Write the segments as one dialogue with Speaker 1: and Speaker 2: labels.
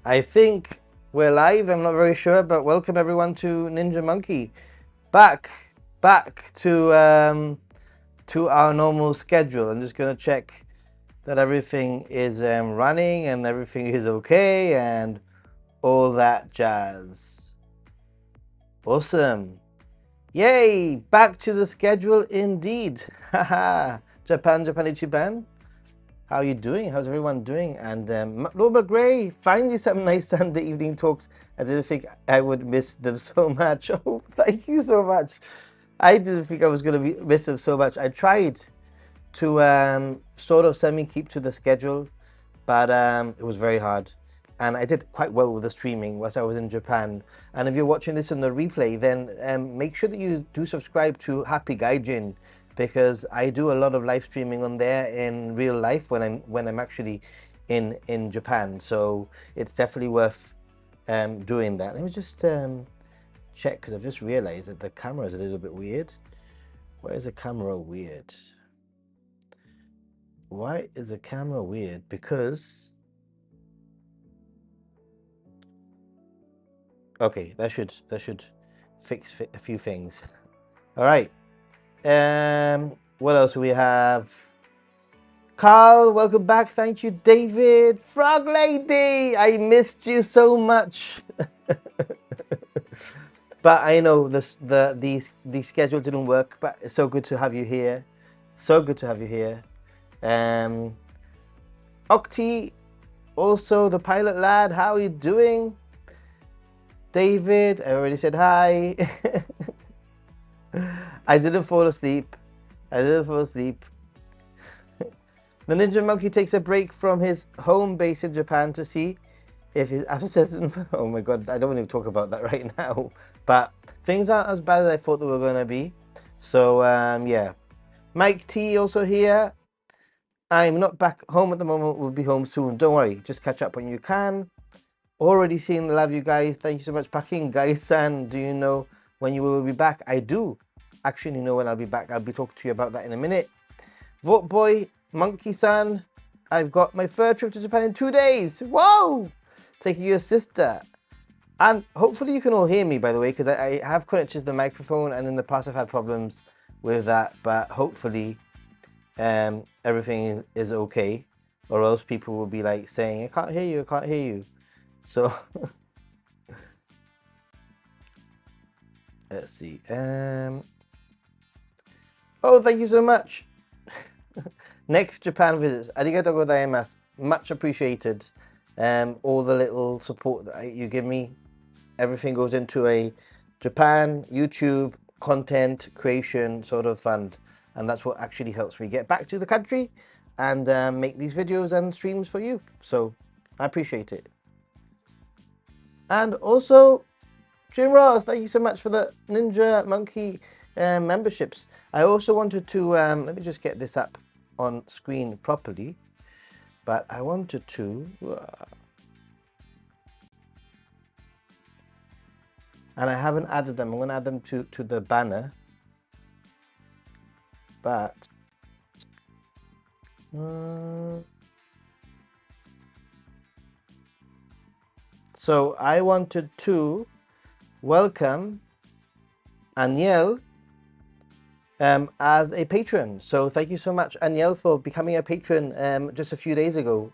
Speaker 1: I think we're live. I'm not very sure, but welcome everyone to Ninja Monkey. Back to our normal schedule. I'm just gonna check that everything is running and everything is okay and all that jazz. Awesome. Yay! Back to the schedule indeed. Haha. Japan. How are you doing? How's everyone doing? And Lord Gray, finally some nice Sunday evening talks. I didn't think I would miss them so much. Oh, thank you so much. I didn't think I was going to miss them so much. I tried to sort of semi-keep to the schedule, but it was very hard. And I did quite well with the streaming whilst I was in Japan. And if you're watching this on the replay, then make sure that you do subscribe to Happy Gaijin, because I do a lot of live streaming on there in real life when I'm actually in Japan. So it's definitely worth doing that. Let me just check, because I've just realized that the camera is a little bit weird. Why is the camera weird? Why is the camera weird? Because okay, that should fix a few things. All right. What else do we have? Carl, welcome back. Thank you, David. Frog Lady, I missed you so much. But I know the schedule didn't work. But it's so good to have you here. So good to have you here. Octi, also the pilot lad. How are you doing? David, I already said hi. I didn't fall asleep. The Ninja Monkey takes a break from his home base in Japan to see if his abscess... Oh my god, I don't want to talk about that right now. But things aren't as bad as I thought they were going to be. So, yeah. Mike T also here. I'm not back home at the moment. We'll be home soon. Don't worry. Just catch up when you can. Already seeing the love you guys. Thank you so much. Packing Guy-san, do you know when you will be back? I do actually know when I'll be back. I'll be talking to you about that in a minute. Vote Boy, Monkey-san, I've got my third trip to Japan in 2 days. Whoa! Taking your sister. And hopefully you can all hear me, by the way, because I have connected to the microphone, and in the past I've had problems with that, but hopefully everything is okay, or else people will be like saying, I can't hear you. So let's see. Oh, thank you so much. Next Japan visits. Arigatou gozaimasu. Much appreciated. All the little support that you give me. Everything goes into a Japan YouTube content creation sort of fund. And that's what actually helps me get back to the country and make these videos and streams for you. So I appreciate it. And also, Jim Ross, thank you so much for the Ninja Monkey memberships. I also wanted to, let me just get this up on screen properly, but I wanted to, and I haven't added them. I'm going to add them to the banner, but so I wanted to welcome Aniel as a patron. So thank you so much, Aniel, for becoming a patron just a few days ago.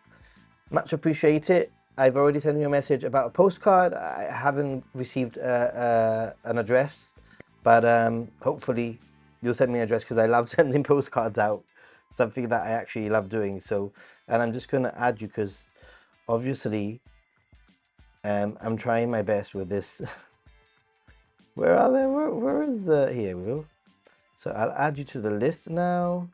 Speaker 1: Much appreciate it. I've already sent you a message about a postcard. I haven't received an address, but hopefully you'll send me an address, because I love sending postcards out. Something that I actually love doing. So, and I'm just going to add you because obviously I'm trying my best with this. Where are they? Where is here we go. So I'll add you to the list now.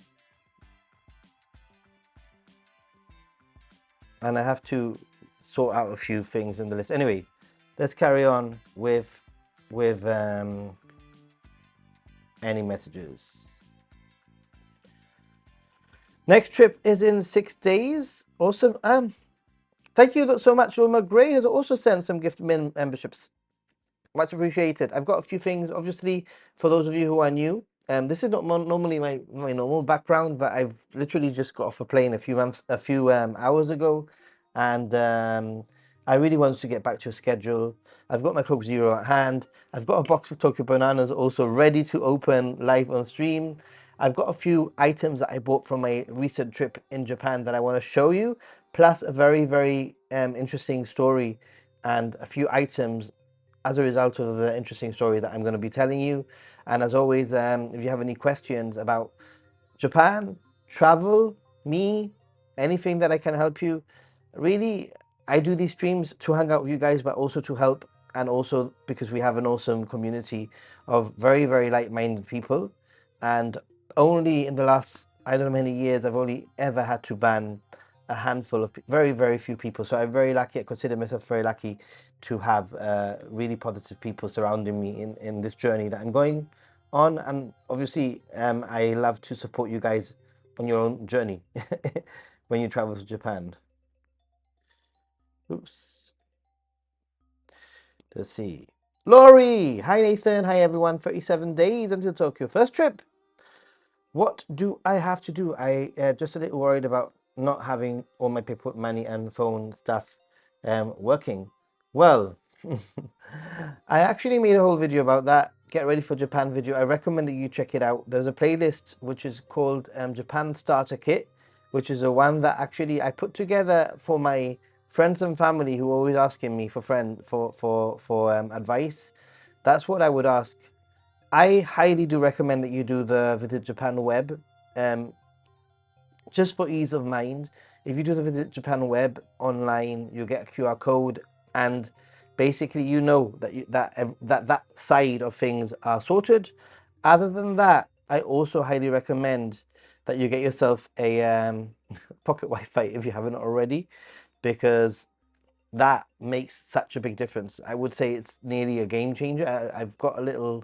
Speaker 1: And I have to sort out a few things in the list. Anyway, let's carry on with any messages. Next trip is in 6 days. Awesome. Thank you so much. Wilma Gray has also sent some gift memberships. Much appreciated. I've got a few things, obviously, for those of you who are new. This is not normally my normal background, but I've literally just got off a plane a few hours ago, and I really want to get back to a schedule. I've got my Coke Zero at hand. I've got a box of Tokyo Bananas also ready to open live on stream. I've got a few items that I bought from my recent trip in Japan that I want to show you, plus a very, very interesting story and a few items as a result of the interesting story that I'm going to be telling you. And as always, if you have any questions about Japan, travel, me, anything that I can help you, really, I do these streams to hang out with you guys, but also to help, and also because we have an awesome community of very, very like-minded people. And only in the last, I don't know how many years, I've only ever had to ban a handful of very, very few people. So I'm very lucky. I consider myself very lucky to have really positive people surrounding me in this journey that I'm going on. And obviously, I love to support you guys on your own journey when you travel to Japan. Oops. Let's see. Laurie! Hi, Nathan. Hi, everyone. 37 days until Tokyo. First trip. What do I have to do? I just a little worried about not having all my paper money and phone stuff working. Well, I actually made a whole video about that. Get ready for Japan video. I recommend that you check it out. There's a playlist which is called Japan Starter Kit, which is a one that actually I put together for my friends and family who are always asking me for advice. That's what I would ask. I highly do recommend that you do the Visit Japan web, just for ease of mind. If you do the Visit Japan web online, you get a QR code, and basically you know that that side of things are sorted. Other than that, I also highly recommend that you get yourself a pocket Wi-Fi if you haven't already, because that makes such a big difference. I would say it's nearly a game changer. I've got a little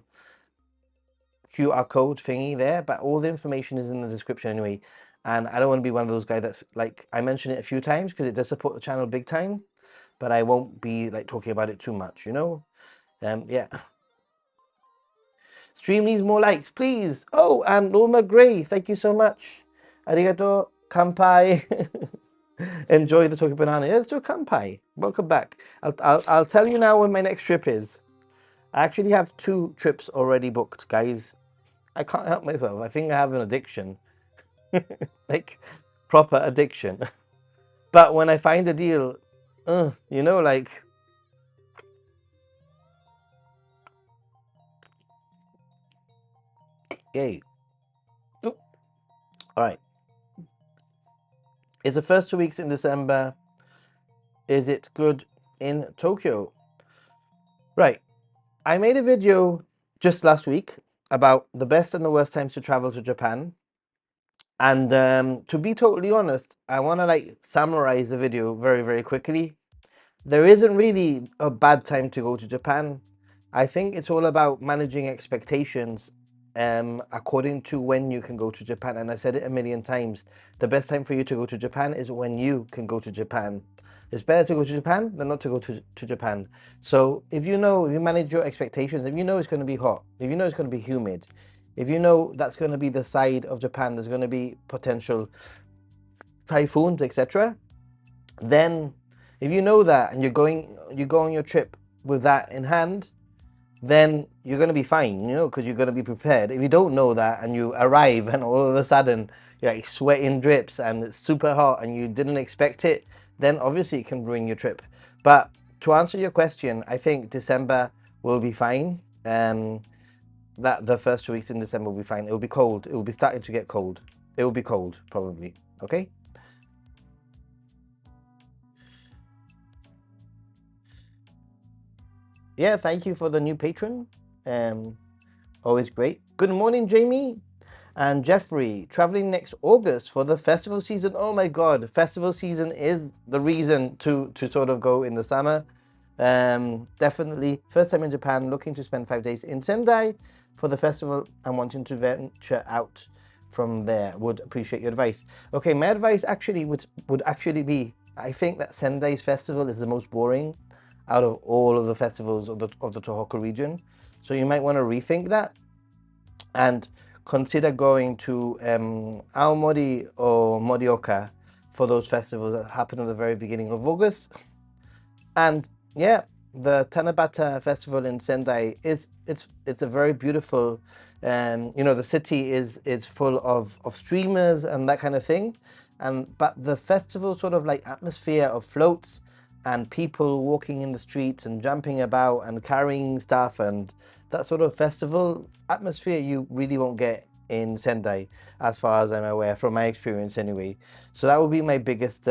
Speaker 1: QR code thingy there, but all the information is in the description anyway. And I don't want to be one of those guys that's like, I mention it a few times because it does support the channel big time, but I won't be like talking about it too much, you know? Yeah. Stream needs more likes, please. Oh, and Norma Gray, thank you so much. Arigato, kampai. Enjoy the Tokyo Banana. Yeah, let's do a kampai. Welcome back. I'll tell you now when my next trip is. I actually have 2 trips already booked, guys. I can't help myself. I think I have an addiction. Like, proper addiction. But when I find a deal, you know, like, yay. Oop. All right. It's the first 2 weeks in December. Is it good in Tokyo? Right. I made a video just last week about the best and the worst times to travel to Japan. And to be totally honest, I want to like summarize the video very, very quickly. There isn't really a bad time to go to Japan. I think it's all about managing expectations according to when you can go to Japan. And I said it a million times. The best time for you to go to Japan is when you can go to Japan. It's better to go to Japan than not to go to Japan. So if you manage your expectations, if you know it's going to be hot, if you know it's going to be humid, if you know that's going to be the side of Japan, there's going to be potential typhoons, etc., then if you know that and you go on your trip with that in hand, then you're going to be fine, you know, because you're going to be prepared. If you don't know that and you arrive and all of a sudden you're like sweating drips and it's super hot and you didn't expect it, then obviously it can ruin your trip. But to answer your question, I think December will be fine. That the first 2 weeks in December will be fine. It will be cold. It will be starting to get cold. It will be cold, probably. Okay? Yeah, thank you for the new patron. Always great. Good morning, Jamie and Jeffrey. Traveling next August for the festival season. Oh my God, festival season is the reason to sort of go in the summer. Definitely first time in Japan, looking to spend 5 days in Sendai for the festival and wanting to venture out from there. Would appreciate your advice. Okay, my advice actually would actually be, I think that Sendai's festival is the most boring out of all of the festivals of the Tohoku region. So you might want to rethink that and consider going to Aomori or Morioka for those festivals that happen at the very beginning of August. And yeah, the Tanabata festival in Sendai is it's a very beautiful. You know, the city is full of streamers and that kind of thing, and but the festival sort of like atmosphere of floats and people walking in the streets and jumping about and carrying stuff and that sort of festival atmosphere you really won't get in Sendai, as far as I'm aware, from my experience anyway. So that would be my biggest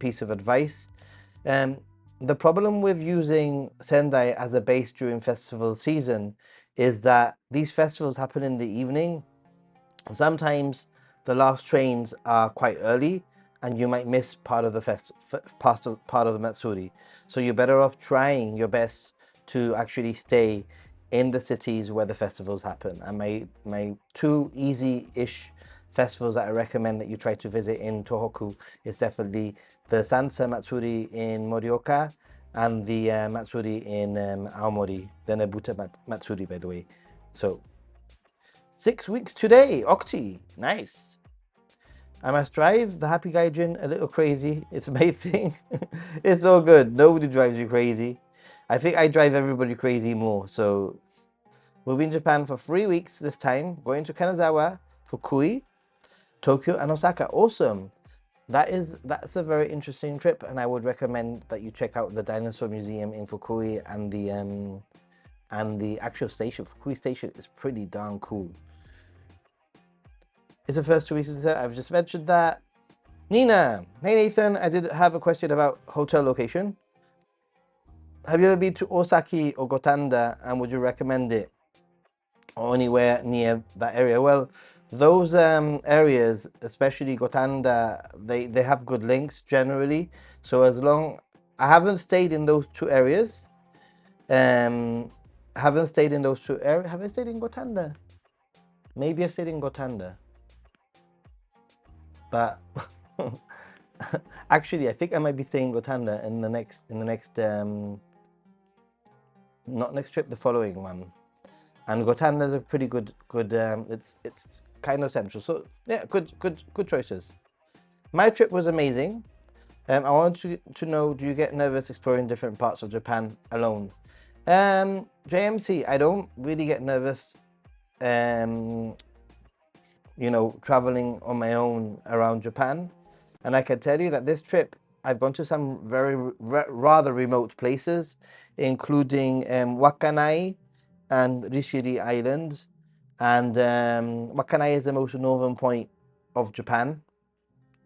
Speaker 1: piece of advice. Um, the problem with using Sendai as a base during festival season is that these festivals happen in the evening. Sometimes the last trains are quite early and you might miss part of the part of the Matsuri. So you're better off trying your best to actually stay in the cities where the festivals happen. And my two easy-ish festivals that I recommend that you try to visit in Tohoku is definitely the Sansa Matsuri in Morioka and the Matsuri in Aomori, the Nebuta Matsuri, by the way. So 6 weeks today, Octi, nice. I must drive the Happy Gaijin a little crazy. It's my thing. It's all good. Nobody drives you crazy. I think I drive everybody crazy more. So we'll be in Japan for 3 weeks this time, going to Kanazawa, Fukui, Tokyo, and Osaka. Awesome. That's a very interesting trip, and I would recommend that you check out the dinosaur museum in Fukui and the actual station. Fukui station is pretty darn cool. It's the first 2 weeks, I've just mentioned that. Nina, hey Nathan, I did have a question about hotel location. Have you ever been to Osaki or Gotanda, and would you recommend it or anywhere near that area? Well, those areas, especially Gotanda, they have good links generally. So as long I haven't stayed in those two areas, haven't stayed in those two areas. Have I stayed in Gotanda? Maybe I've stayed in Gotanda, but actually, I think I might be staying in Gotanda in the next not next trip, the following one. And Gotanda is a pretty good. It's kind of central. So yeah, good choices. My trip was amazing. I want to know, do you get nervous exploring different parts of Japan alone? JMC, I don't really get nervous. You know, traveling on my own around Japan. And I can tell you that this trip, I've gone to some rather remote places, including Wakanai and Rishiri Island. And Wakanai is the most northern point of Japan.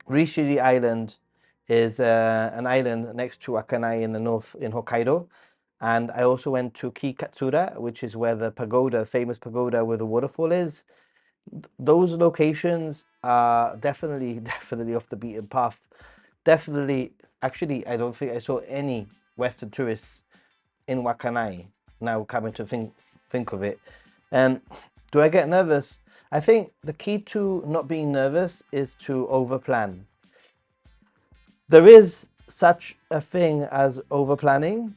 Speaker 1: Rishiri Island is an island next to Wakanai in the north in Hokkaido. And I also went to Kikatsura, which is where the pagoda, famous pagoda with the waterfall is. Those locations are definitely off the beaten path. Definitely, actually, I don't think I saw any Western tourists in Wakanai. Now coming to think of it, do I get nervous? I think the key to not being nervous is to overplan. There is such a thing as overplanning,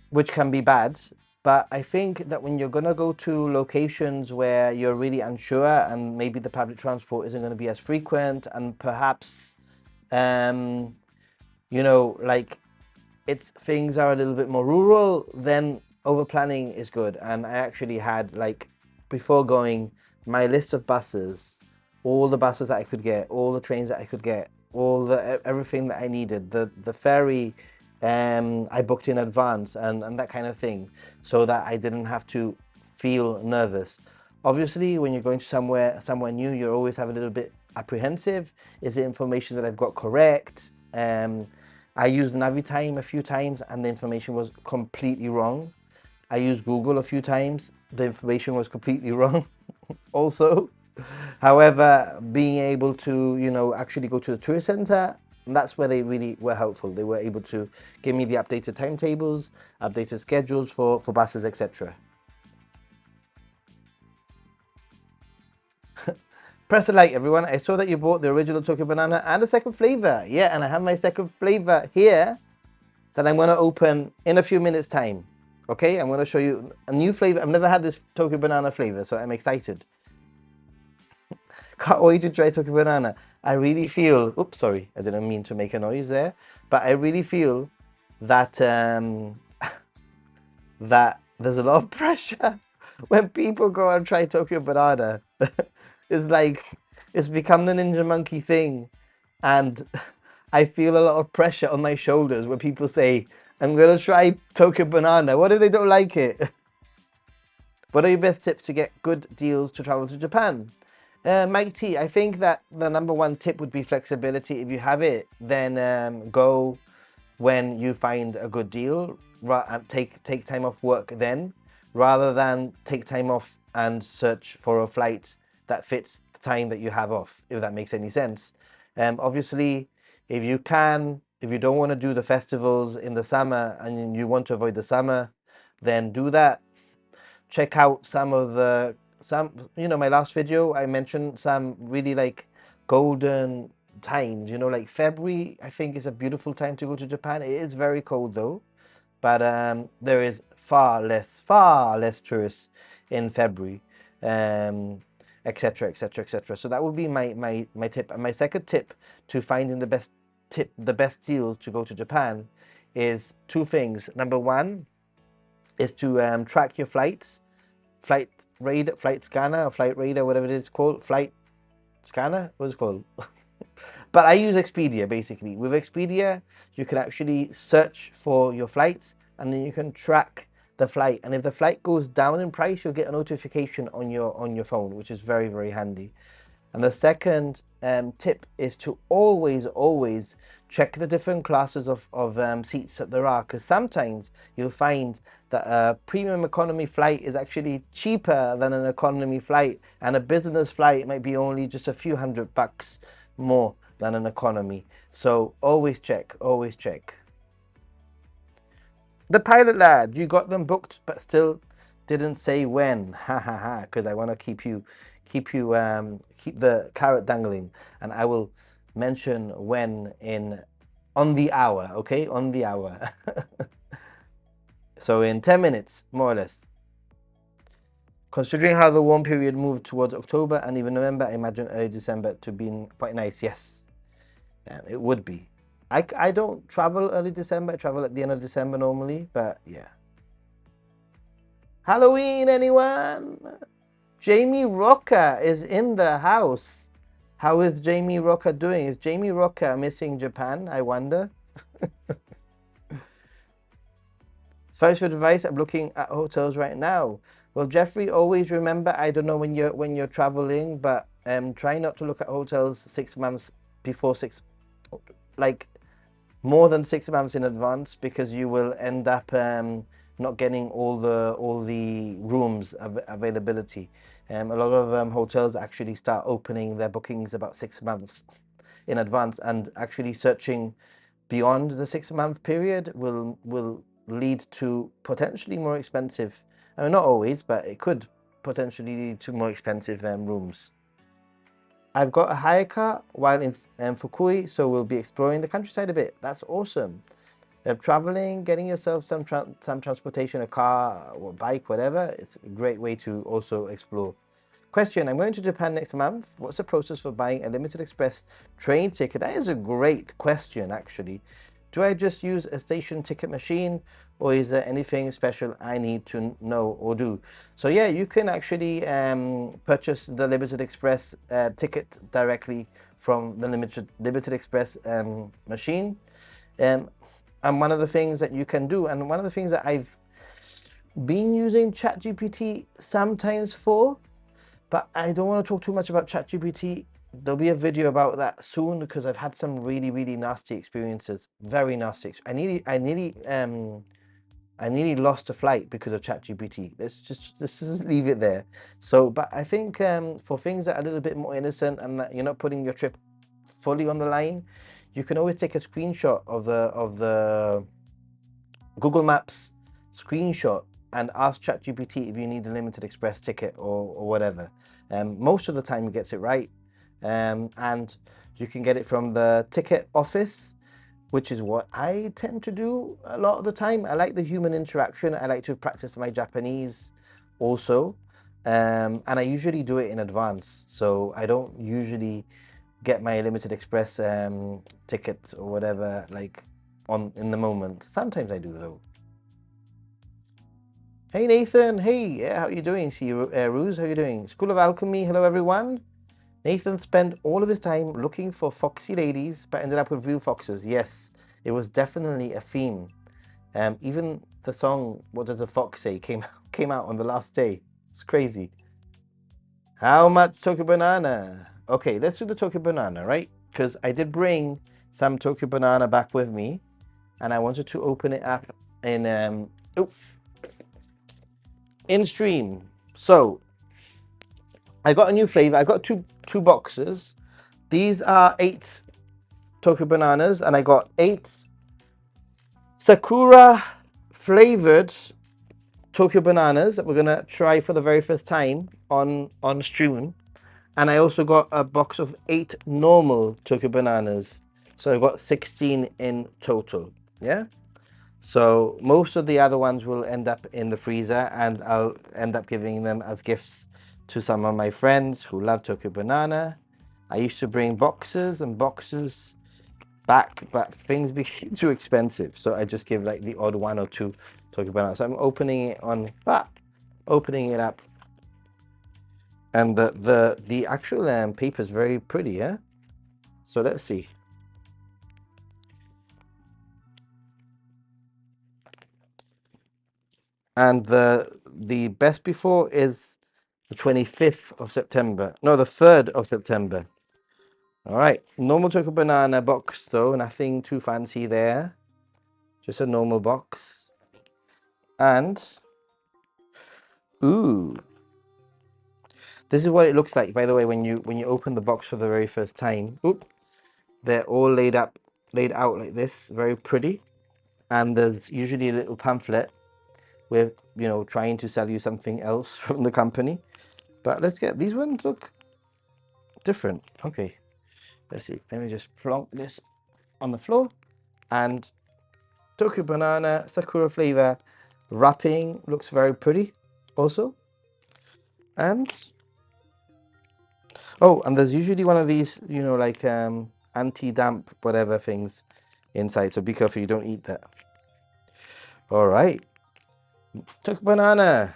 Speaker 1: which can be bad. But I think that when you're going to go to locations where you're really unsure and maybe the public transport isn't going to be as frequent and perhaps, you know, like things are a little bit more rural, then over planning is good. And I actually had, like, before going, my list of buses, all the buses that I could get, all the trains that I could get, everything that I needed, the ferry I booked in advance and that kind of thing, so that I didn't have to feel nervous. Obviously, when you're going to somewhere new, you always have a little bit apprehensive. Is the information that I've got correct? I used Navitime a few times and the information was completely wrong. I used Google a few times. The information was completely wrong also. However, being able to, you know, actually go to the tourist center, that's where they really were helpful. They were able to give me the updated timetables, updated schedules for buses, etc. Press a like, everyone. I saw that you bought the original Tokyo Banana and the second flavor. Yeah, and I have my second flavor here that I'm going to open in a few minutes' time. Okay, I'm going to show you a new flavor. I've never had this Tokyo Banana flavor, so I'm excited. Can't wait to try Tokyo Banana. I really feel, oops, sorry, I didn't mean to make a noise there, but I really feel that that there's a lot of pressure when people go and try Tokyo banana. It's like it's become the Ninja Monkey thing, and I feel a lot of pressure on my shoulders when people say, "I'm gonna try Tokyo banana." What if they don't like it? What are your best tips to get good deals to travel to Japan? Mike T, I think that the number one tip would be flexibility. If you have it, then go when you find a good deal. Take time off work then, rather than take time off and search for a flight that fits the time that you have off, if that makes any sense. Obviously, if you don't want to do the festivals in the summer and you want to avoid the summer, then do that. Check out my last video, I mentioned some really like golden times, like February, I think is a beautiful time to go to Japan. It is very cold though, but there is far less tourists in February, etc, etc, etc. So that would be my tip. And my second tip to finding the best deals to go to Japan is two things. Number one is to track your flights. Flight Radar, Flight Scanner, or Flight Radar, whatever it is called. Flight Scanner? What's it called? But I use Expedia, basically. With Expedia, you can actually search for your flights, and then you can track the flight. And if the flight goes down in price, you'll get a notification on your phone, which is very, very handy. And the second tip is to always check the different classes of seats that there are, because sometimes you'll find that a premium economy flight is actually cheaper than an economy flight, and a business flight might be only just a few $100 more than an economy. So always check, always check. The pilot lad, you got them booked, but still didn't say when. Ha ha ha, because I want to keep the carrot dangling, and I will mention when on the hour, okay? On the hour. So in 10 minutes, more or less. Considering how the warm period moved towards October and even November, I imagine early December to be quite nice. Yes, it would be. I don't travel early December. I travel at the end of December normally, but yeah. Halloween, anyone? Jamie Rocker is in the house. How is Jamie Rocker doing? Is Jamie Rocker missing Japan, I wonder? Thanks for advice. I'm looking at hotels right now. Well, Jeffrey, always remember, I don't know when you're traveling, but try not to look at hotels 6 months before like more than 6 months in advance, because you will end up not getting all the rooms availability. A lot of hotels actually start opening their bookings about 6 months in advance, and actually searching beyond the 6-month period will lead to potentially more expensive. I mean, not always, but it could potentially lead to more expensive rooms. I've got a hire car while in Fukui, so we'll be exploring the countryside a bit. That's awesome. Traveling, getting yourself some transportation, a car or bike, whatever. It's a great way to also explore. Question, I'm going to Japan next month. What's the process for buying a limited express train ticket? That is a great question, actually. Do I just use a station ticket machine, or is there anything special I need to know or do? So yeah, you can actually purchase the Limited Express ticket directly from the Limited Express machine. And one of the things that you can do, and one of the things that I've been using ChatGPT sometimes for, but I don't want to talk too much about ChatGPT. There'll be a video about that soon, because I've had some really, really nasty experiences. Very nasty. I nearly lost a flight because of ChatGPT. Let's just leave it there. So, but I think for things that are a little bit more innocent and that you're not putting your trip fully on the line, you can always take a screenshot of the Google Maps screenshot and ask ChatGPT if you need a limited express ticket or whatever. Most of the time it gets it right. And you can get it from the ticket office, which is what I tend to do a lot of the time. I like the human interaction. I like to practice my Japanese also. And I usually do it in advance. So I don't usually get my limited express tickets or whatever like in the moment. Sometimes I do though. Hey Nathan, hey, yeah, how you doing? See you, Ruse, how you doing? School of Alchemy, hello everyone. Nathan spent all of his time looking for foxy ladies, but ended up with real foxes. Yes, it was definitely a theme. Even the song "What Does a Fox Say" came out on the last day. It's crazy. How much Tokyo Banana? Okay, let's do the Tokyo Banana, right? Because I did bring some Tokyo Banana back with me, and I wanted to open it up in stream. So I got a new flavor. I got two boxes. These are 8 Tokyo Bananas, and I got 8 Sakura flavored Tokyo Bananas that we're gonna try for the very first time on stream. And I also got a box of 8 normal Tokyo Bananas. So I got 16 in total. Yeah. So most of the other ones will end up in the freezer, and I'll end up giving them as gifts to some of my friends who love Tokyo Banana. I used to bring boxes and boxes back, but things became too expensive. So I just give like the odd 1 or 2 Tokyo Banana. So I'm opening it up. And the actual paper is very pretty, yeah? So let's see. And the best before is the 25th of September. No, the 3rd of September. All right. Normal Choco Banana box, though. Nothing too fancy there. Just a normal box. And, ooh. This is what it looks like, by the way, when you open the box for the very first time. Oop. They're all laid out like this. Very pretty. And there's usually a little pamphlet with, trying to sell you something else from the company. But let's get, these ones look different. Okay, let's see. Let me just plonk this on the floor. And Tokyo Banana Sakura flavor wrapping looks very pretty also. And, oh, and there's usually one of these, like anti-damp whatever things inside. So be careful you don't eat that. All right. Tokyo Banana.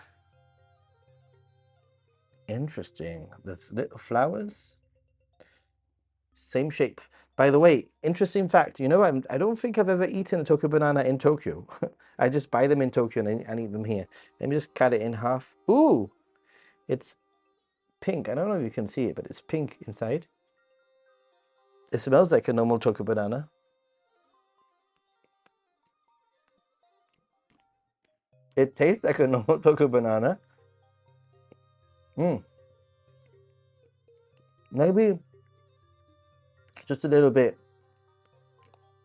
Speaker 1: Interesting. There's little flowers. Same shape. By the way, interesting fact, I don't think I've ever eaten a Tokyo Banana in Tokyo. I just buy them in Tokyo and eat them here. Let me just cut it in half. Ooh, it's pink. I don't know if you can see it, but it's pink inside. It smells like a normal Tokyo Banana. It tastes like a normal Tokyo Banana. Maybe just a little bit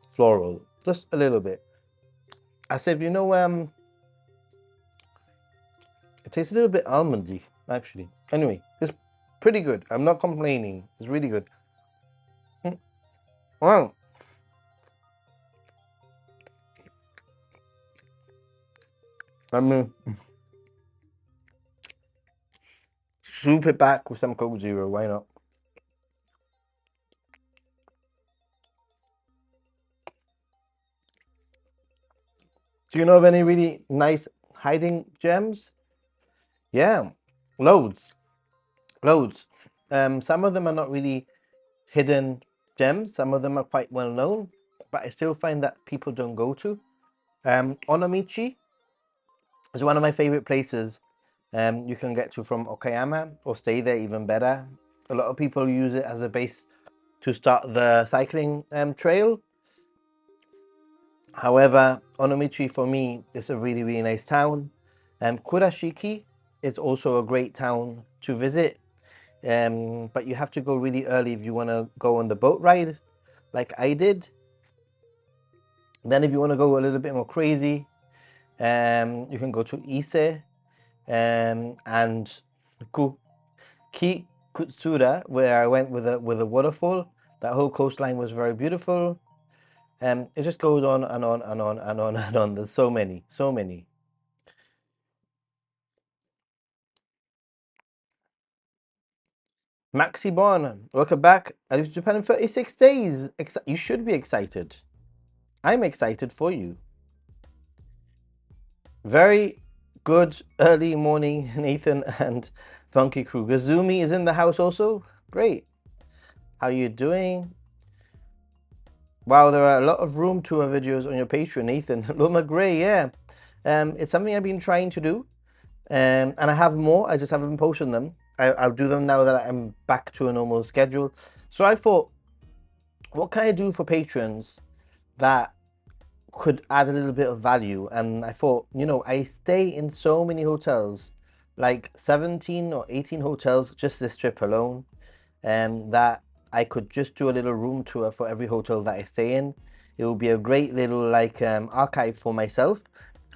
Speaker 1: floral. Just a little bit. I said, it tastes a little bit almondy, actually. Anyway, it's pretty good. I'm not complaining. It's really good. Wow. I mean, soup it back with some Coke Zero. Why not? Do you know of any really nice hiding gems? Yeah, loads. Loads. Some of them are not really hidden gems. Some of them are quite well known, but I still find that people don't go to. Onomichi is one of my favorite places you can get to from Okayama, or stay there even better. A lot of people use it as a base to start the cycling trail. However, Onomichi for me is a really, really nice town. Kurashiki is also a great town to visit, but you have to go really early if you want to go on the boat ride, like I did. Then if you want to go a little bit more crazy, you can go to Ise and Kikutsura, where I went with a waterfall. That whole coastline was very beautiful. It just goes on and on and on and on and on. There's so many, so many. Maxi Bon, welcome back. I lived in Japan in 36 days. You should be excited. I'm excited for you. Very good early morning, Nathan and Funky Crew. Gazumi is in the house also. Great. How you doing? Wow, there are a lot of room tour videos on your Patreon, Nathan. Loma Gray, yeah. It's something I've been trying to do. And I have more, I just haven't posted them. I'll do them now that I'm back to a normal schedule. So I thought, what can I do for patrons that could add a little bit of value? And I thought, you know, I stay in so many hotels, like 17 or 18 hotels, just this trip alone, that I could just do a little room tour for every hotel that I stay in. It will be a great little like archive for myself,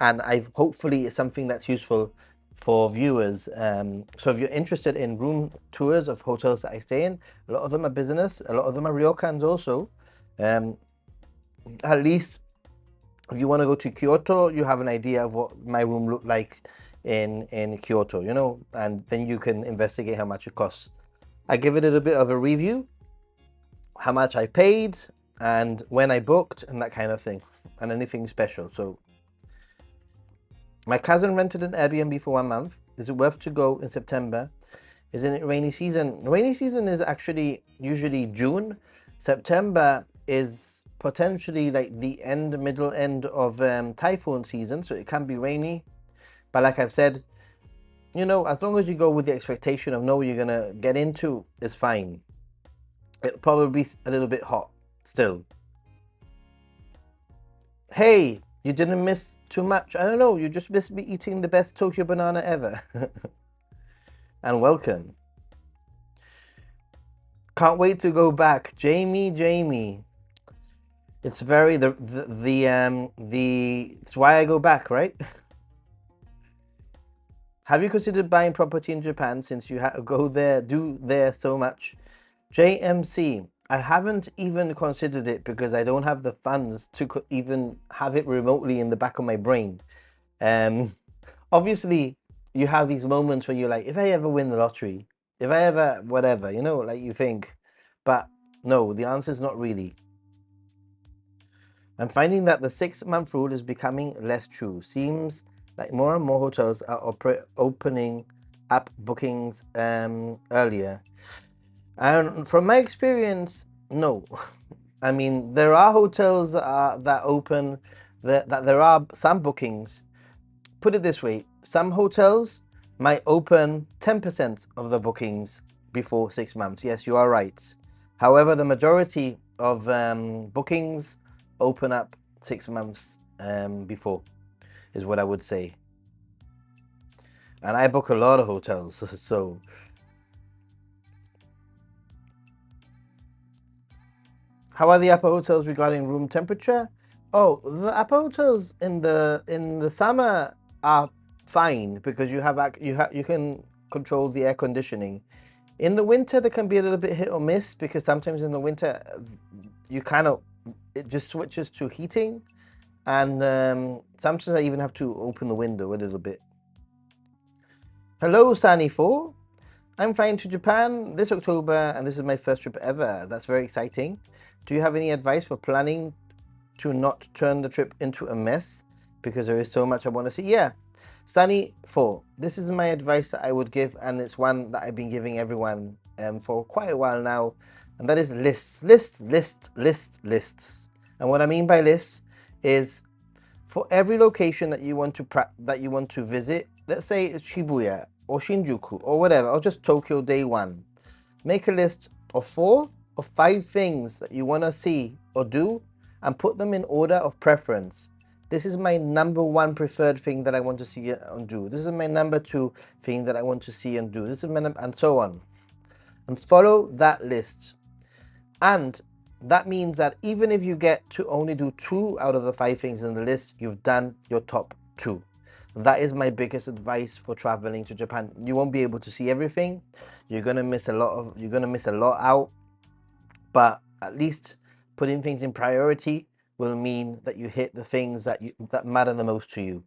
Speaker 1: and I've hopefully it's something that's useful for viewers. So if you're interested in room tours of hotels that I stay in, a lot of them are business, a lot of them are ryokans also. At least if you want to go to Kyoto, you have an idea of what my room looked like in Kyoto, you know, and then you can investigate how much it costs. I give it a bit of a review, how much I paid, and when I booked, and that kind of thing, and anything special. So my cousin rented an Airbnb for 1 month. Is it worth to go in September? Isn't it rainy season? Rainy season is actually usually June. September is potentially like the middle end of typhoon season, so it can be rainy. But like I've said, you know, as long as you go with the expectation of know what you're gonna get into, it's fine. It'll probably be a little bit hot still. Hey, you didn't miss too much. I don't know, you just missed me eating the best Tokyo banana ever. And welcome. Can't wait to go back. Jamie. It's very it's why I go back, right? Have you considered buying property in Japan since you go there, do there so much? JMC, I haven't even considered it because I don't have the funds to even have it remotely in the back of my brain. Obviously, you have these moments where you're like, if I ever win the lottery, if I ever, whatever, you know, like you think. But no, the answer is not really. I'm finding that the 6-month rule is becoming less true. Seems like more and more hotels are opening up bookings earlier. And from my experience, no. I mean, there are hotels that open, that there are some bookings. Put it this way, some hotels might open 10% of the bookings before 6 months. Yes, you are right. However, the majority of bookings open up 6 months before, is what I would say. And I book a lot of hotels, so. How are the upper hotels regarding room temperature? Oh, the upper hotels in the summer are fine because you can control the air conditioning. In the winter, there can be a little bit hit or miss because sometimes in the winter you it just switches to heating, and sometimes I even have to open the window a little bit. Hello, Sani4. I'm flying to Japan this October, and this is my first trip ever. That's very exciting. Do you have any advice for planning to not turn the trip into a mess? Because there is so much I want to see. Yeah, Sunny4, this is my advice that I would give, and it's one that I've been giving everyone for quite a while now, and that is lists. And what I mean by lists is for every location that you want to visit, let's say it's Shibuya or Shinjuku or whatever, or just Tokyo day one, make a list of 4 or 5 things that you want to see or do and put them in order of preference. This is my number 1 preferred thing that I want to see and do. This is my number 2 thing that I want to see and do. This is and so on. And follow that list. And that means that even if you get to only do 2 out of the 5 things in the list, you've done your top 2. That is my biggest advice for traveling to Japan. You won't be able to see everything. You're gonna miss a lot out. But at least putting things in priority will mean that you hit the things that matter the most to you.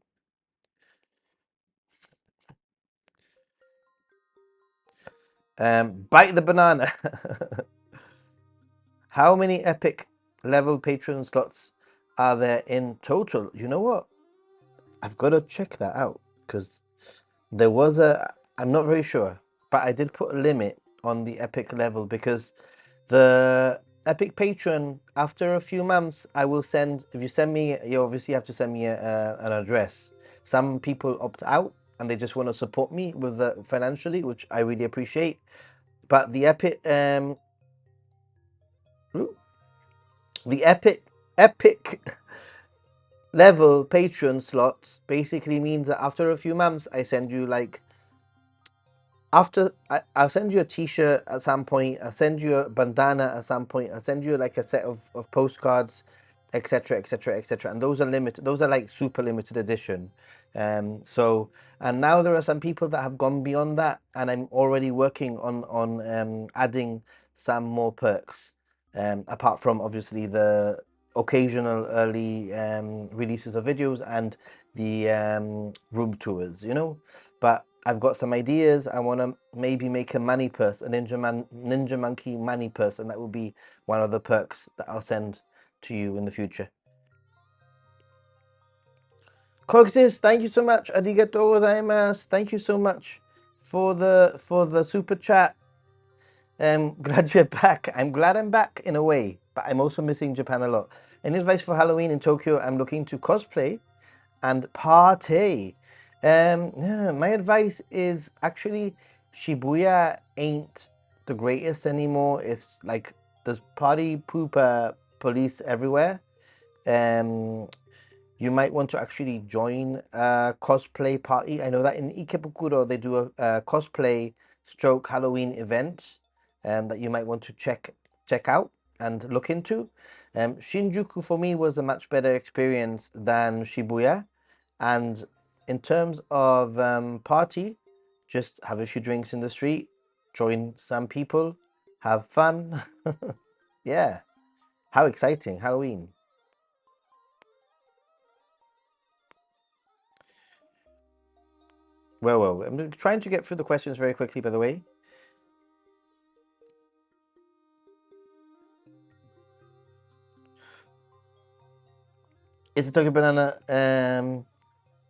Speaker 1: Bite the banana. How many epic level Patreon slots are there in total? You know what? I've got to check that out because there was I'm not very sure, but I did put a limit on the epic level because the epic patron, after a few months, I will send, if you send me, you obviously have to send me an address. Some people opt out and they just want to support me with financially, which I really appreciate. But the epic, epic level patron slots basically means that after a few months, I send you like, I'll send you a t-shirt at some point, I'll send you a bandana at some point, I'll send you like a set of postcards, etc, etc, etc, and those are limited, those are like super limited edition. So, and now there are some people that have gone beyond that, and I'm already working on adding some more perks, apart from obviously the occasional early releases of videos and the room tours, you know. But I've got some ideas. I want to maybe make a money purse, a Ninja Monkey money purse, and that will be one of the perks that I'll send to you in the future. Coexist, thank you so much. Arigatou gozaimasu. Thank you so much for the super chat. Glad you're back. I'm glad I'm back in a way, but I'm also missing Japan a lot. Any advice for Halloween in Tokyo? I'm looking to cosplay and party. Yeah, my advice is actually Shibuya ain't the greatest anymore. It's like there's party pooper police everywhere. You might want to actually join a cosplay party. I know that in Ikebukuro they do a cosplay stroke Halloween event that you might want to check out and look into. Shinjuku for me was a much better experience than Shibuya. And in terms of party, just have a few drinks in the street, join some people, have fun. Yeah, how exciting, Halloween. Well, I'm trying to get through the questions very quickly, by the way. Is it Tokyo Banana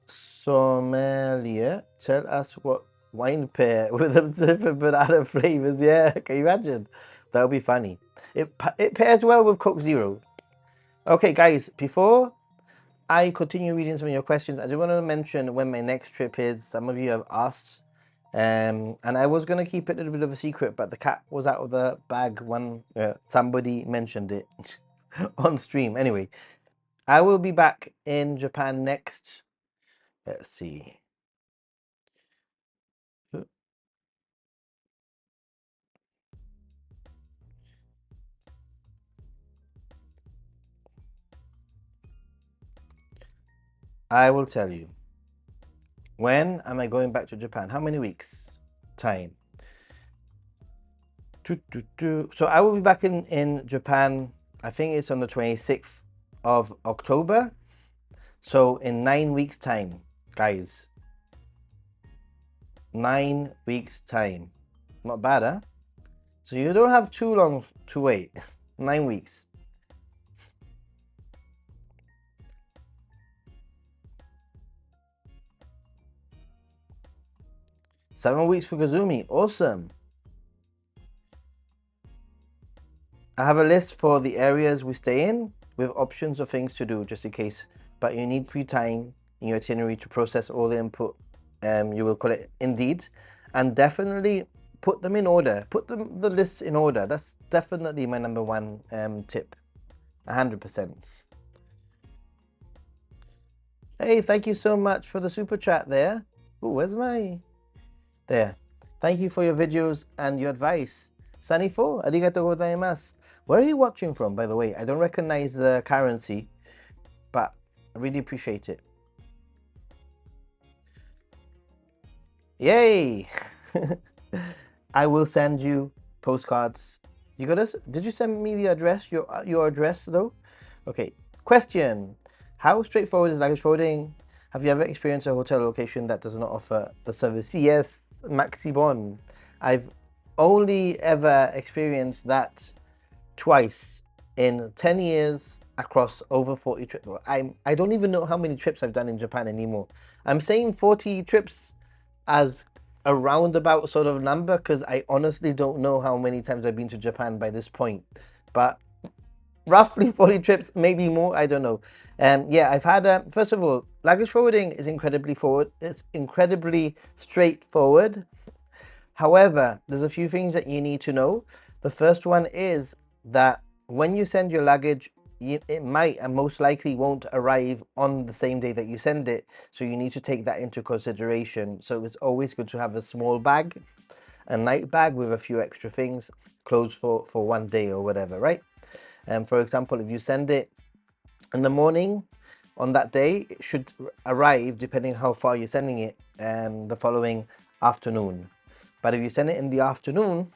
Speaker 1: sommelier? Tell us what wine pair with the different banana flavors. Yeah, can you imagine? That would be funny. It pairs well with Coke Zero. Okay, guys, before I continue reading some of your questions, I do want to mention when my next trip is. Some of you have asked, and I was going to keep it a little bit of a secret, but the cat was out of the bag when somebody mentioned it on stream. Anyway, I will be back in Japan next. Let's see. I will tell you. When am I going back to Japan? How many weeks? Time. So I will be back in Japan, I think it's on the 26th of October. So in 9 weeks time, guys. 9 weeks time. Not bad, huh? So you don't have too long to wait. 9 weeks. Seven weeks for Kazumi. Awesome. I have a list for the areas we stay in with options of things to do just in case. But you need free time in your itinerary to process all the input. You will call it Indeed. And definitely put them in order. Put the lists in order. That's definitely my number one tip. 100%. Hey, thank you so much for the super chat there. Oh, where's my... There. Thank you for your videos and your advice. Sunny4, arigatou gozaimasu. Where are you watching from, by the way? I don't recognize the currency, but I really appreciate it. Yay! I will send you postcards. You got us? Did you send me the address? Your address though? Okay. Question: how straightforward is luggage forwarding? Have you ever experienced a hotel location that does not offer the service? Yes, Maxibon. I've only ever experienced that twice in 10 years across over 40 trips. I don't even know how many trips I've done in Japan anymore. I'm saying 40 trips as a roundabout sort of number because I honestly don't know how many times I've been to Japan by this point. But roughly 40 trips, maybe more, I don't know. Yeah, I've had, first of all, luggage forwarding is incredibly forward. It's incredibly straightforward. However, there's a few things that you need to know. The first one is that when you send your luggage, it might and most likely won't arrive on the same day that you send it. So you need to take that into consideration. So it's always good to have a small bag, a night bag with a few extra things, clothes for one day or whatever, right? For example, if you send it in the morning on that day, it should arrive, depending how far you're sending it, the following afternoon. But if you send it in the afternoon,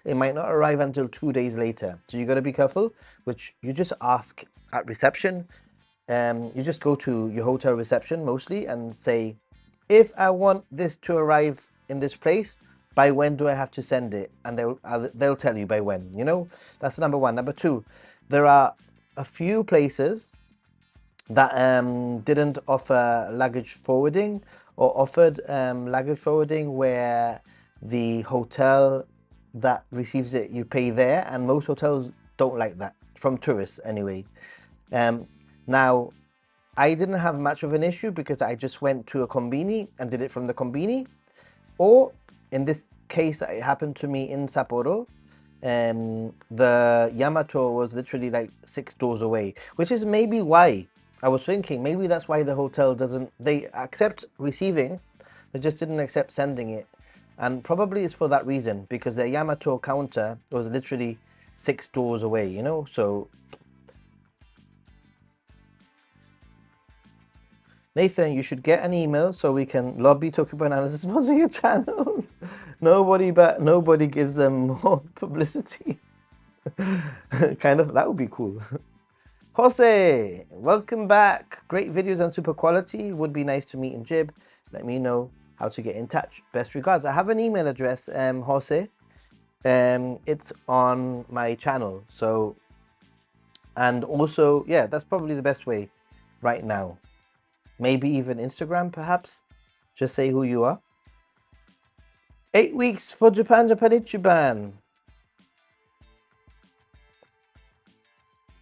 Speaker 1: it might not arrive until 2 days later. So you got to be careful, which you just ask at reception. You just go to your hotel reception mostly and say, if I want this to arrive in this place, by when do I have to send it? And they'll tell you by when, you know? That's number one. Number two, there are a few places that didn't offer luggage forwarding or offered luggage forwarding where the hotel that receives it, you pay there, and most hotels don't like that, from tourists anyway. Now, I didn't have much of an issue because I just went to a konbini and did it from the konbini. Or in this case, it happened to me in Sapporo. The Yamato was literally like 6 doors away, which is maybe why I was thinking, maybe that's why the hotel doesn't, they accept receiving, they just didn't accept sending it. And probably it's for that reason, because the Yamato counter was literally 6 doors away, you know? So, Nathan, you should get an email so we can lobby Tokyo Bananas to sponsor your channel. Nobody gives them more publicity. Kind of, that would be cool. Jose, welcome back. Great videos and super quality. Would be nice to meet in Jib. Let me know how to get in touch. Best regards. I have an email address, Jose. It's on my channel. So, and also, yeah, that's probably the best way right now. Maybe even Instagram, perhaps. Just say who you are. 8 weeks for Japan, Japanichiban.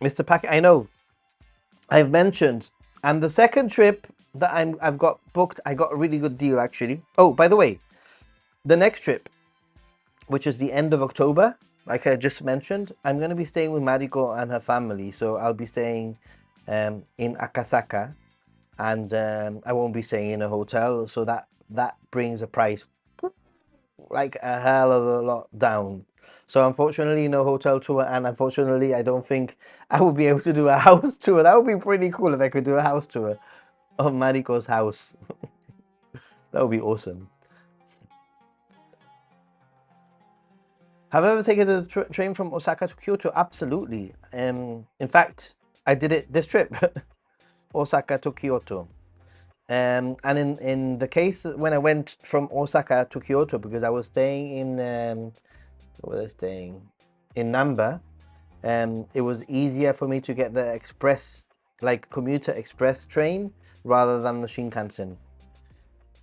Speaker 1: Mr. Pack, I know. I've mentioned. And the second trip that I've got booked, I got a really good deal actually. Oh, by the way, the next trip, which is the end of October, like I just mentioned, I'm going to be staying with Mariko and her family. So I'll be staying in Akasaka, and I won't be staying in a hotel. So that brings the price like a hell of a lot down. So unfortunately, no hotel tour, and unfortunately, I don't think I will be able to do a house tour. That would be pretty cool if I could do a house tour of Mariko's house. That would be awesome. Have I ever taken the train from Osaka to Kyoto? Absolutely. In fact, I did it this trip, Osaka to Kyoto. And in the case when I went from Osaka to Kyoto, because I was staying in, where was I staying? In Namba, it was easier for me to get the express, like commuter express train rather than the Shinkansen.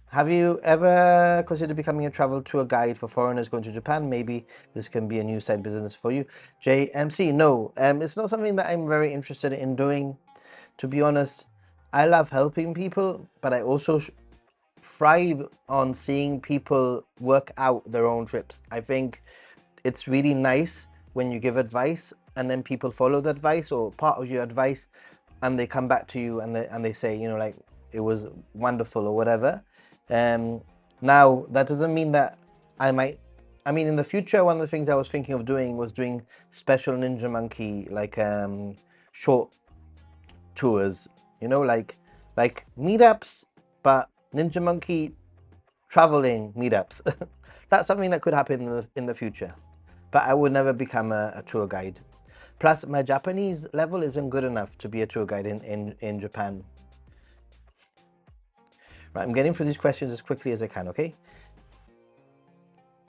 Speaker 1: Have you ever considered becoming a travel tour guide for foreigners going to Japan? Maybe this can be a new side business for you. JMC, no, it's not something that I'm very interested in doing. To be honest, I love helping people, but I also thrive on seeing people work out their own trips. I think it's really nice when you give advice and then people follow the advice or part of your advice, and they come back to you and they say, you know, like, it was wonderful or whatever. Now, that doesn't mean that I mean, in the future, one of the things I was thinking of doing was doing special Ninja Monkey, like short tours, you know, like meetups, but Ninja Monkey traveling meetups. That's something that could happen in the future, but I would never become a tour guide. Plus, my Japanese level isn't good enough to be a tour guide in Japan. Right, I'm getting through these questions as quickly as I can, okay?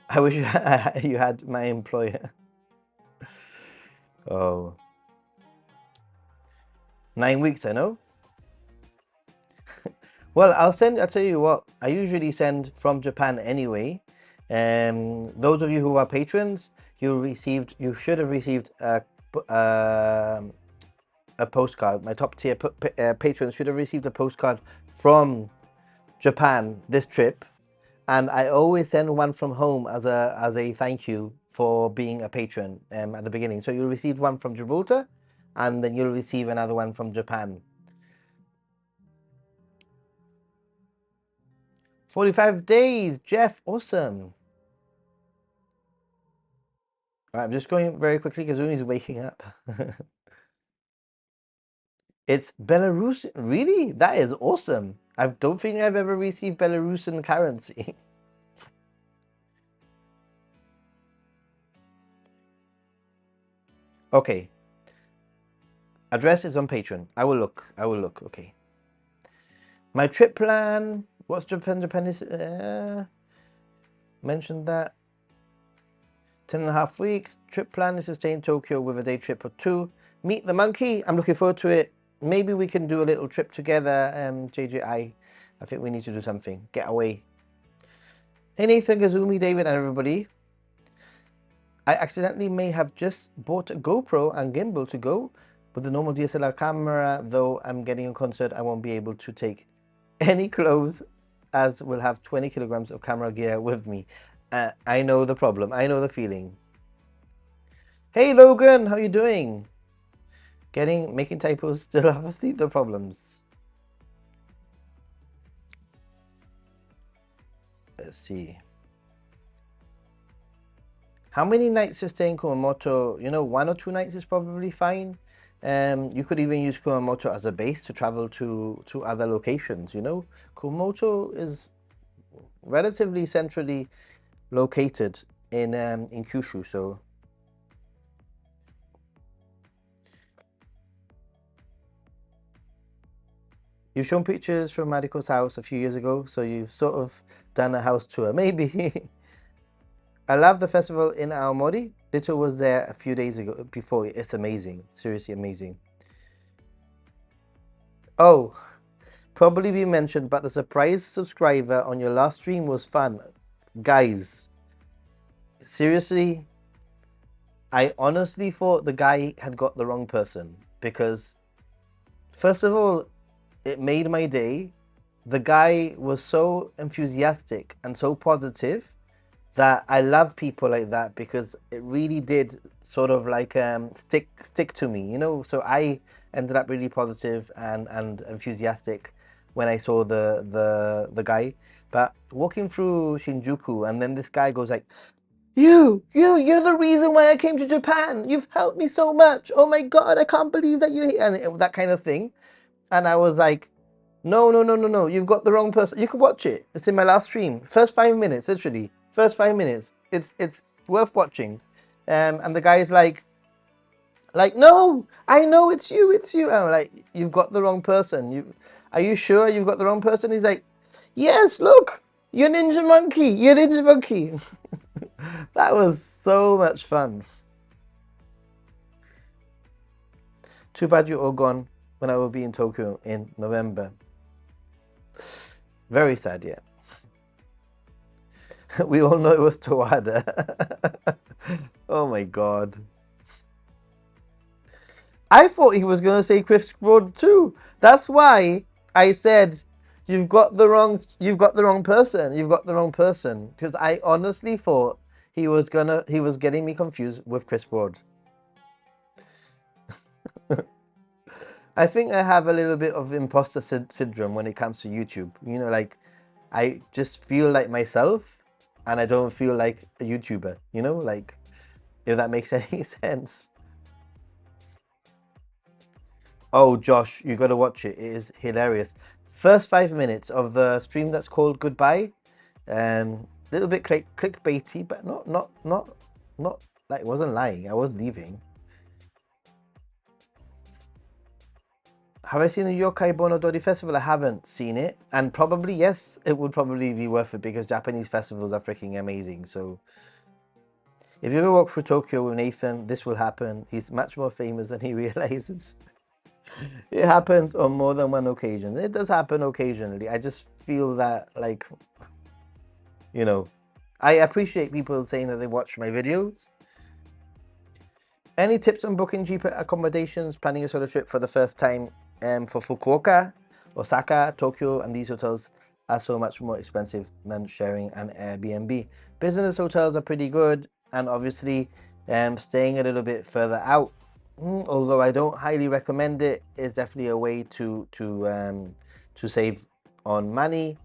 Speaker 1: I wish you had my employer. Oh. 9 weeks, I know. Well, I'll tell you what, I usually send from Japan anyway. Those of you who are patrons, you should have received a postcard. My top tier patrons should have received a postcard from Japan this trip. And I always send one from home as a thank you for being a patron at the beginning. So you'll receive one from Gibraltar, and then you'll receive another one from Japan. 45 days, Jeff, awesome. All right, I'm just going very quickly because Umi's waking up. It's Belarus, really? That is awesome. I don't think I've ever received Belarusian currency. Okay. Address is on Patreon. I will look. Okay. My trip plan. What's Japan? Japan is mentioned that. 10.5 weeks. Trip plan is to stay in Tokyo with a day trip or 2. Meet the monkey. I'm looking forward to it. Maybe we can do a little trip together. JJI. I think we need to do something. Get away. Hey Nathan, Gazumi, David, and everybody. I accidentally may have just bought a GoPro and gimbal to go with the normal DSLR camera, though I'm getting a concert I won't be able to take any clothes as we'll have 20 kilograms of camera gear with me. I know the problem. I know the feeling. Hey Logan, how you doing? Making typos, still have asleep, no problems. Let's see. How many nights to stay in Kumamoto? You know, 1 or 2 nights is probably fine. You could even use Kumamoto as a base to travel to other locations, you know. Kumamoto is relatively centrally located in Kyushu, so. You've shown pictures from Mariko's house a few years ago, so you've sort of done a house tour, maybe. I love the festival in Aomori. Little was there a few days ago before. It's amazing. Seriously amazing. Oh, probably be mentioned, but the surprise subscriber on your last stream was fun. Guys, seriously, I honestly thought the guy had got the wrong person because, first of all, it made my day. The guy was so enthusiastic and so positive that I love people like that because it really did sort of like stick to me, you know. So I ended up really positive and enthusiastic when I saw the guy. But walking through Shinjuku, and then this guy goes like, you're the reason why I came to Japan. You've helped me so much. Oh my God, I can't believe that you're here. And that kind of thing. And I was like, no. You've got the wrong person. You can watch it. It's in my last stream. First 5 minutes, literally. First 5 minutes. It's worth watching. And the guy is like, no, I know it's you. And I'm like, you've got the wrong person. Are you sure you've got the wrong person? He's like, yes, look, you're Ninja Monkey. You're Ninja Monkey. That was so much fun. Too bad you're all gone when I will be in Tokyo in November. Very sad, yeah. We all know it was Tawada. Oh my God. I thought he was going to say Chris Broad too. That's why I said you've got the wrong person. You've got the wrong person, because I honestly thought he was getting me confused with Chris Broad. I think I have a little bit of imposter syndrome when it comes to YouTube. You know, like I just feel like myself and I don't feel like a YouTuber, you know, like if that makes any sense. Oh, Josh, you got to watch it. It is hilarious. First 5 minutes of the stream that's called Goodbye. Little bit clickbaity, but not like, I wasn't lying. I was leaving. Have I seen the Yokai Bonodori Festival? I haven't seen it. And probably, yes, it would probably be worth it because Japanese festivals are freaking amazing. So if you ever walk through Tokyo with Nathan, this will happen. He's much more famous than he realizes. It happened on more than one occasion. It does happen occasionally. I just feel that, like, you know, I appreciate people saying that they watch my videos. Any tips on booking cheaper accommodations, planning a solo trip for the first time for Fukuoka, Osaka, Tokyo, and these hotels are so much more expensive than sharing an Airbnb. Business hotels are pretty good, and obviously staying a little bit further out, although I don't highly recommend it, is definitely a way to save on money.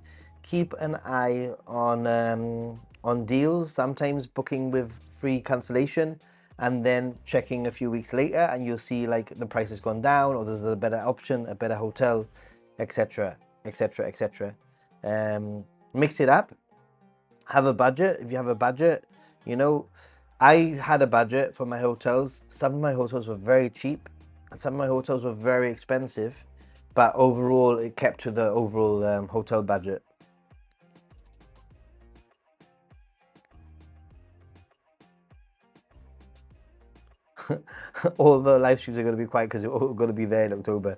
Speaker 1: Keep an eye on deals, sometimes booking with free cancellation and then checking a few weeks later and you'll see like the price has gone down or there's a better option, a better hotel, etc, etc, etc. Mix it up, have a budget. If you have a budget, you know, I had a budget for my hotels. Some of my hotels were very cheap and some of my hotels were very expensive, but overall it kept to the overall hotel budget. All the live streams are going to be quiet because you're all going to be there in October.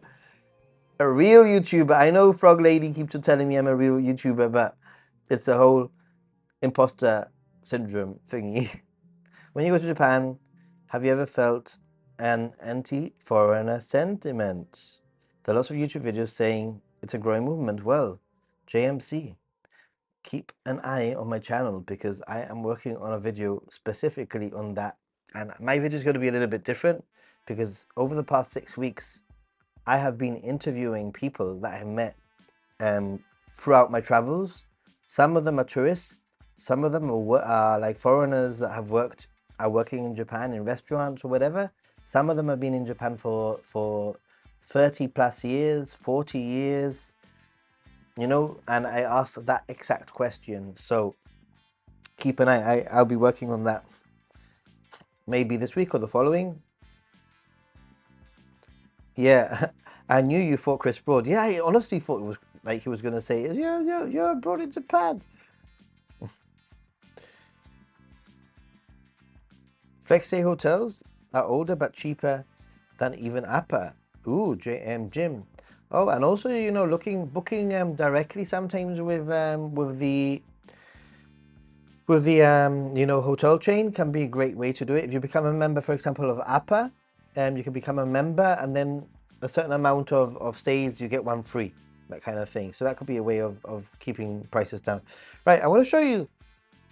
Speaker 1: A real YouTuber. I know Frog Lady keeps telling me I'm a real YouTuber, but it's the whole imposter syndrome thingy. When you go to Japan, have you ever felt an anti-foreigner sentiment? There are lots of YouTube videos saying it's a growing movement. Well, JMC, keep an eye on my channel because I am working on a video specifically on that. And my video is going to be a little bit different because over the past 6 weeks, I have been interviewing people that I've met throughout my travels. Some of them are tourists. Some of them are like foreigners that are working in Japan in restaurants or whatever. Some of them have been in Japan for 30 plus years, 40 years, you know, and I asked that exact question. So keep an eye. I'll be working on that maybe this week or the following. Yeah, I knew you thought Chris Broad. Yeah, I honestly thought it was like he was going to say, you're abroad in Japan. Flexi hotels are older but cheaper than even Appa. Ooh, Jim. Oh, and also, you know, booking directly sometimes with the you know, hotel chain can be a great way to do it. If you become a member, for example, of Appa, you can become a member and then a certain amount of stays, you get one free, that kind of thing. So that could be a way of keeping prices down. Right, I want to show you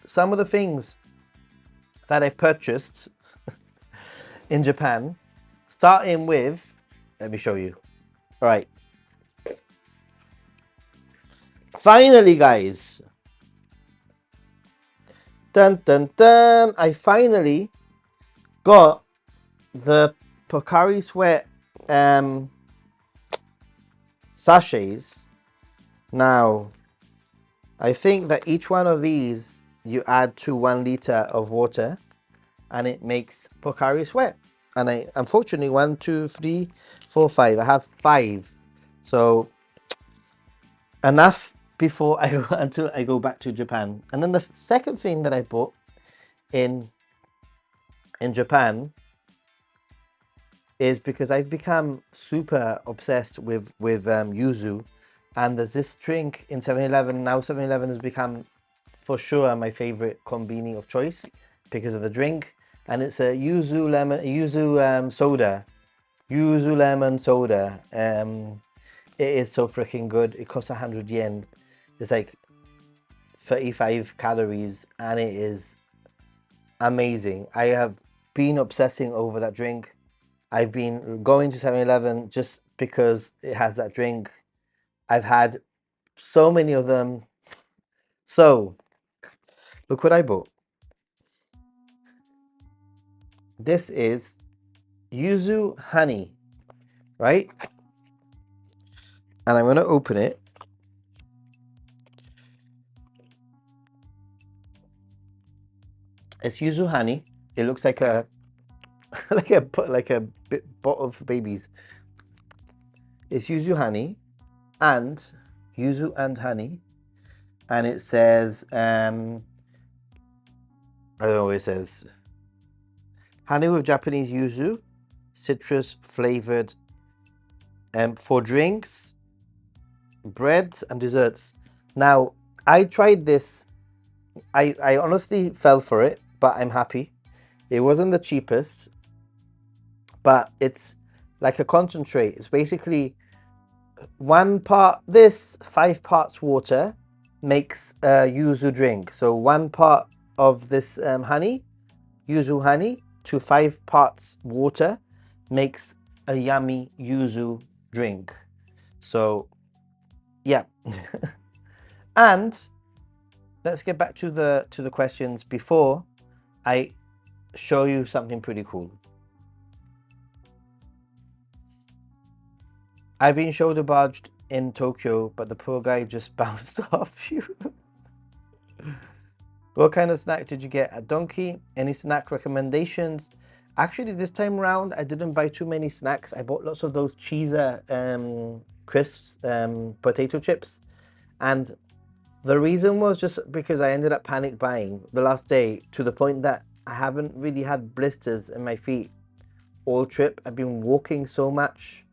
Speaker 1: some of the things that I purchased in Japan, starting with, let me show you. All right. Finally, guys. Dun, dun, dun. I finally got the Pocari Sweat sachets. Now, I think that each one of these, you add to 1 liter of water and it makes Pocari Sweat. And I, unfortunately, 1, 2, 3, 4, 5. I have 5. So enough before I go until I go back to Japan. And then the second thing that I bought in Japan is because I've become super obsessed with yuzu, and there's this drink in 7-Eleven. Now 7-Eleven has become for sure my favorite konbini of choice because of the drink, and it's a yuzu soda. Yuzu lemon soda. It is so freaking good. It costs 100 yen. It's like 35 calories and it is amazing. I have been obsessing over that drink. I've been going to 7-Eleven just because it has that drink. I've had so many of them. So look what I bought. This is yuzu honey, right? And I'm going to open it. It's yuzu honey. It looks like a like a bottle for babies. It's yuzu honey and yuzu and honey, and it says I don't know what it says. Honey with Japanese yuzu, citrus flavored For drinks, breads, and desserts. Now, I tried this. I honestly fell for it, but I'm happy. It wasn't the cheapest, but it's like a concentrate. It's basically 1 part this, 5 parts water makes a yuzu drink. So 1 part of this honey, yuzu honey, to 5 parts water makes a yummy yuzu drink. So yeah. And let's get back to the questions before I show you something pretty cool. I've been shoulder barged in Tokyo, but the poor guy just bounced off you. What kind of snack did you get at Donkey? Any snack recommendations? Actually, this time around, I didn't buy too many snacks. I bought lots of those cheeser crisps, potato chips. And the reason was just because I ended up panic buying the last day, to the point that I haven't really had blisters in my feet all trip. I've been walking so much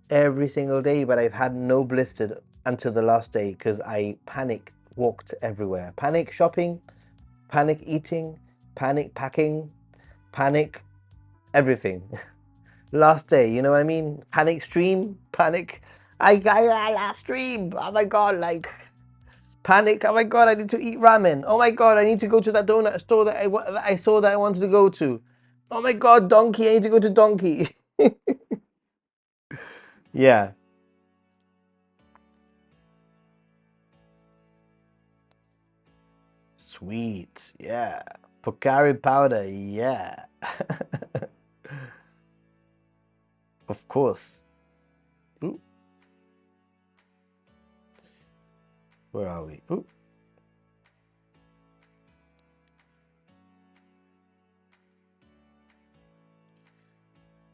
Speaker 1: every single day, but I've had no blisters until the last day because I panic walked everywhere. Panic shopping, panic eating, panic packing, panic everything. Last day, you know what I mean? Panic stream, panic. I last stream. Oh my god, like panic. Oh my god, I need to eat ramen. Oh my god, I need to go to that donut store that I saw that I wanted to go to. Oh my god, Donkey, I need to go to Donkey. Yeah. Sweet, yeah. Pocari powder, yeah. Of course. Ooh. Where are we? Ooh.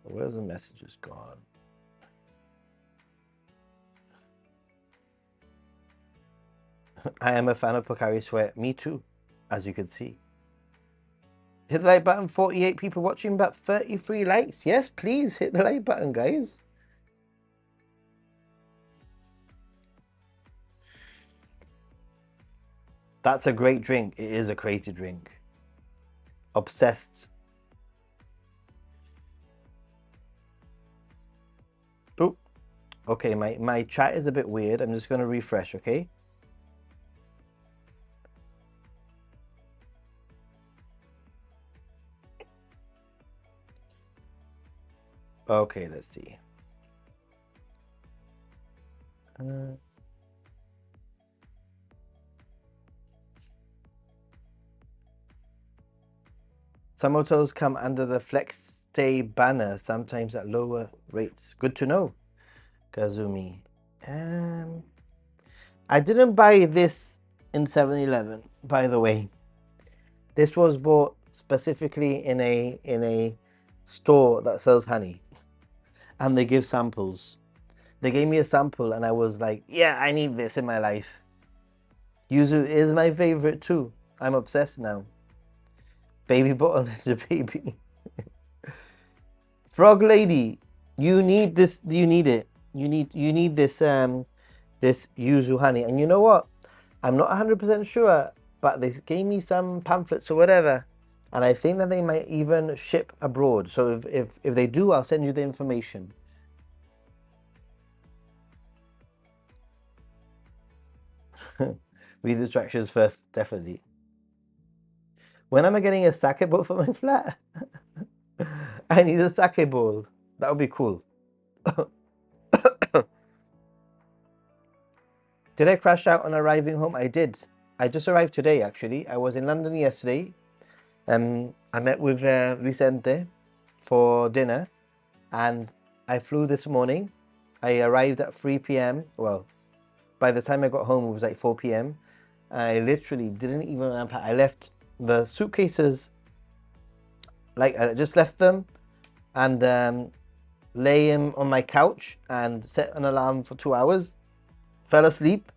Speaker 1: Where's the messages gone? I am a fan of Pocari Sweat. Me too, as you can see. Hit the like button. 48 people watching, but 33 likes. Yes, please hit the like button, guys. That's a great drink. It is a crazy drink. Obsessed. Oh, okay. My chat is a bit weird. I'm just going to refresh, okay? Okay, let's see. Some hotels come under the Flex Stay banner, sometimes at lower rates. Good to know, Kazumi. I didn't buy this in 7-Eleven, by the way. This was bought specifically in a store that sells honey, and they give samples. They gave me a sample, and I was like, yeah, I need this in my life. Yuzu is my favorite too. I'm obsessed now. Baby bottle is a baby. Frog lady, you need this. You need it. You need this this yuzu honey. And you know what? I'm not 100% sure, but they gave me some pamphlets or whatever, and I think that they might even ship abroad. So if they do, I'll send you the information. Read the instructions first, definitely. When am I getting a sake bowl for my flat? I need a sake bowl. That would be cool. Did I crash out on arriving home? I did. I just arrived today, actually. I was in London yesterday. I met with Vicente for dinner, and I flew this morning. I arrived at 3 p.m. Well, by the time I got home, it was like 4 p.m. I literally didn't even unpack. I left the suitcases, like I just left them, and lay him on my couch and set an alarm for 2 hours. Fell asleep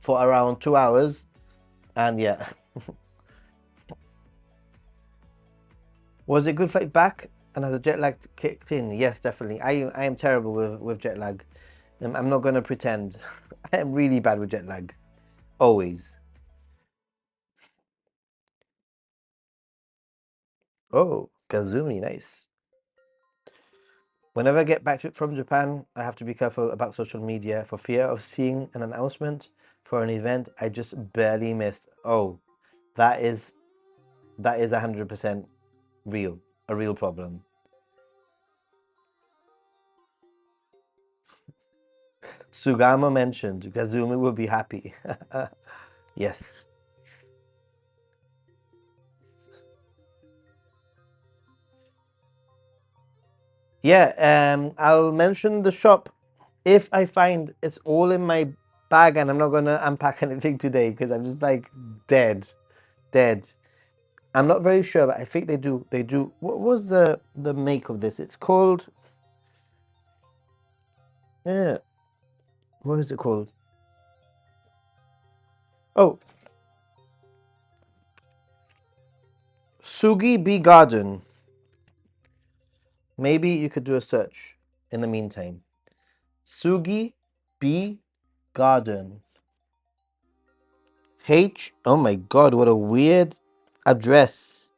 Speaker 1: for around 2 hours, and yeah. Was it good flight back? And has the jet lag kicked in? Yes, definitely. I am terrible with jet lag. I'm not going to pretend. I am really bad with jet lag. Always. Oh, Kazumi, nice. Whenever I get back from Japan, I have to be careful about social media for fear of seeing an announcement for an event I just barely missed. Oh, that is 100% real, a real problem. Sugama mentioned Kazumi will be happy. Yes. Yeah, I'll mention the shop if I find it's all in my bag, and I'm not gonna unpack anything today because I'm just like dead. I'm not very sure, but I think they do. They do. What was the make of this? It's called. Yeah. What is it called? Oh, Sugi Bee Garden. Maybe you could do a search in the meantime. Sugi Bee Garden. Oh my God! What a weird address.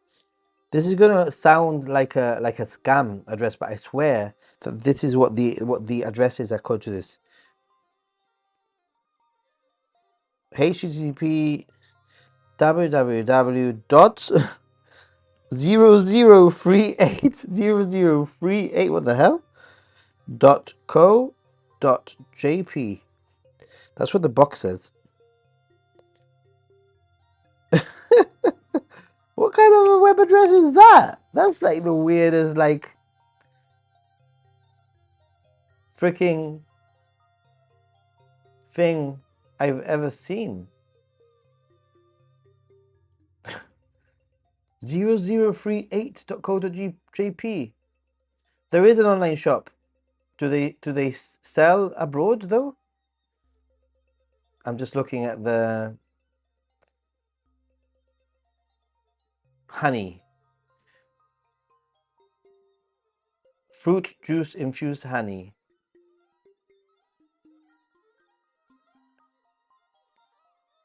Speaker 1: This is gonna sound like a scam address, but I swear that this is what the address is according to this. HTTP www dot 0038 what the hell dot co dot jp. That's what the box says. What kind of a web address is that? That's like the weirdest like freaking thing I've ever seen. 0038.co.jp. There is an online shop. Do they sell abroad though? I'm just looking at the honey. Fruit juice infused honey.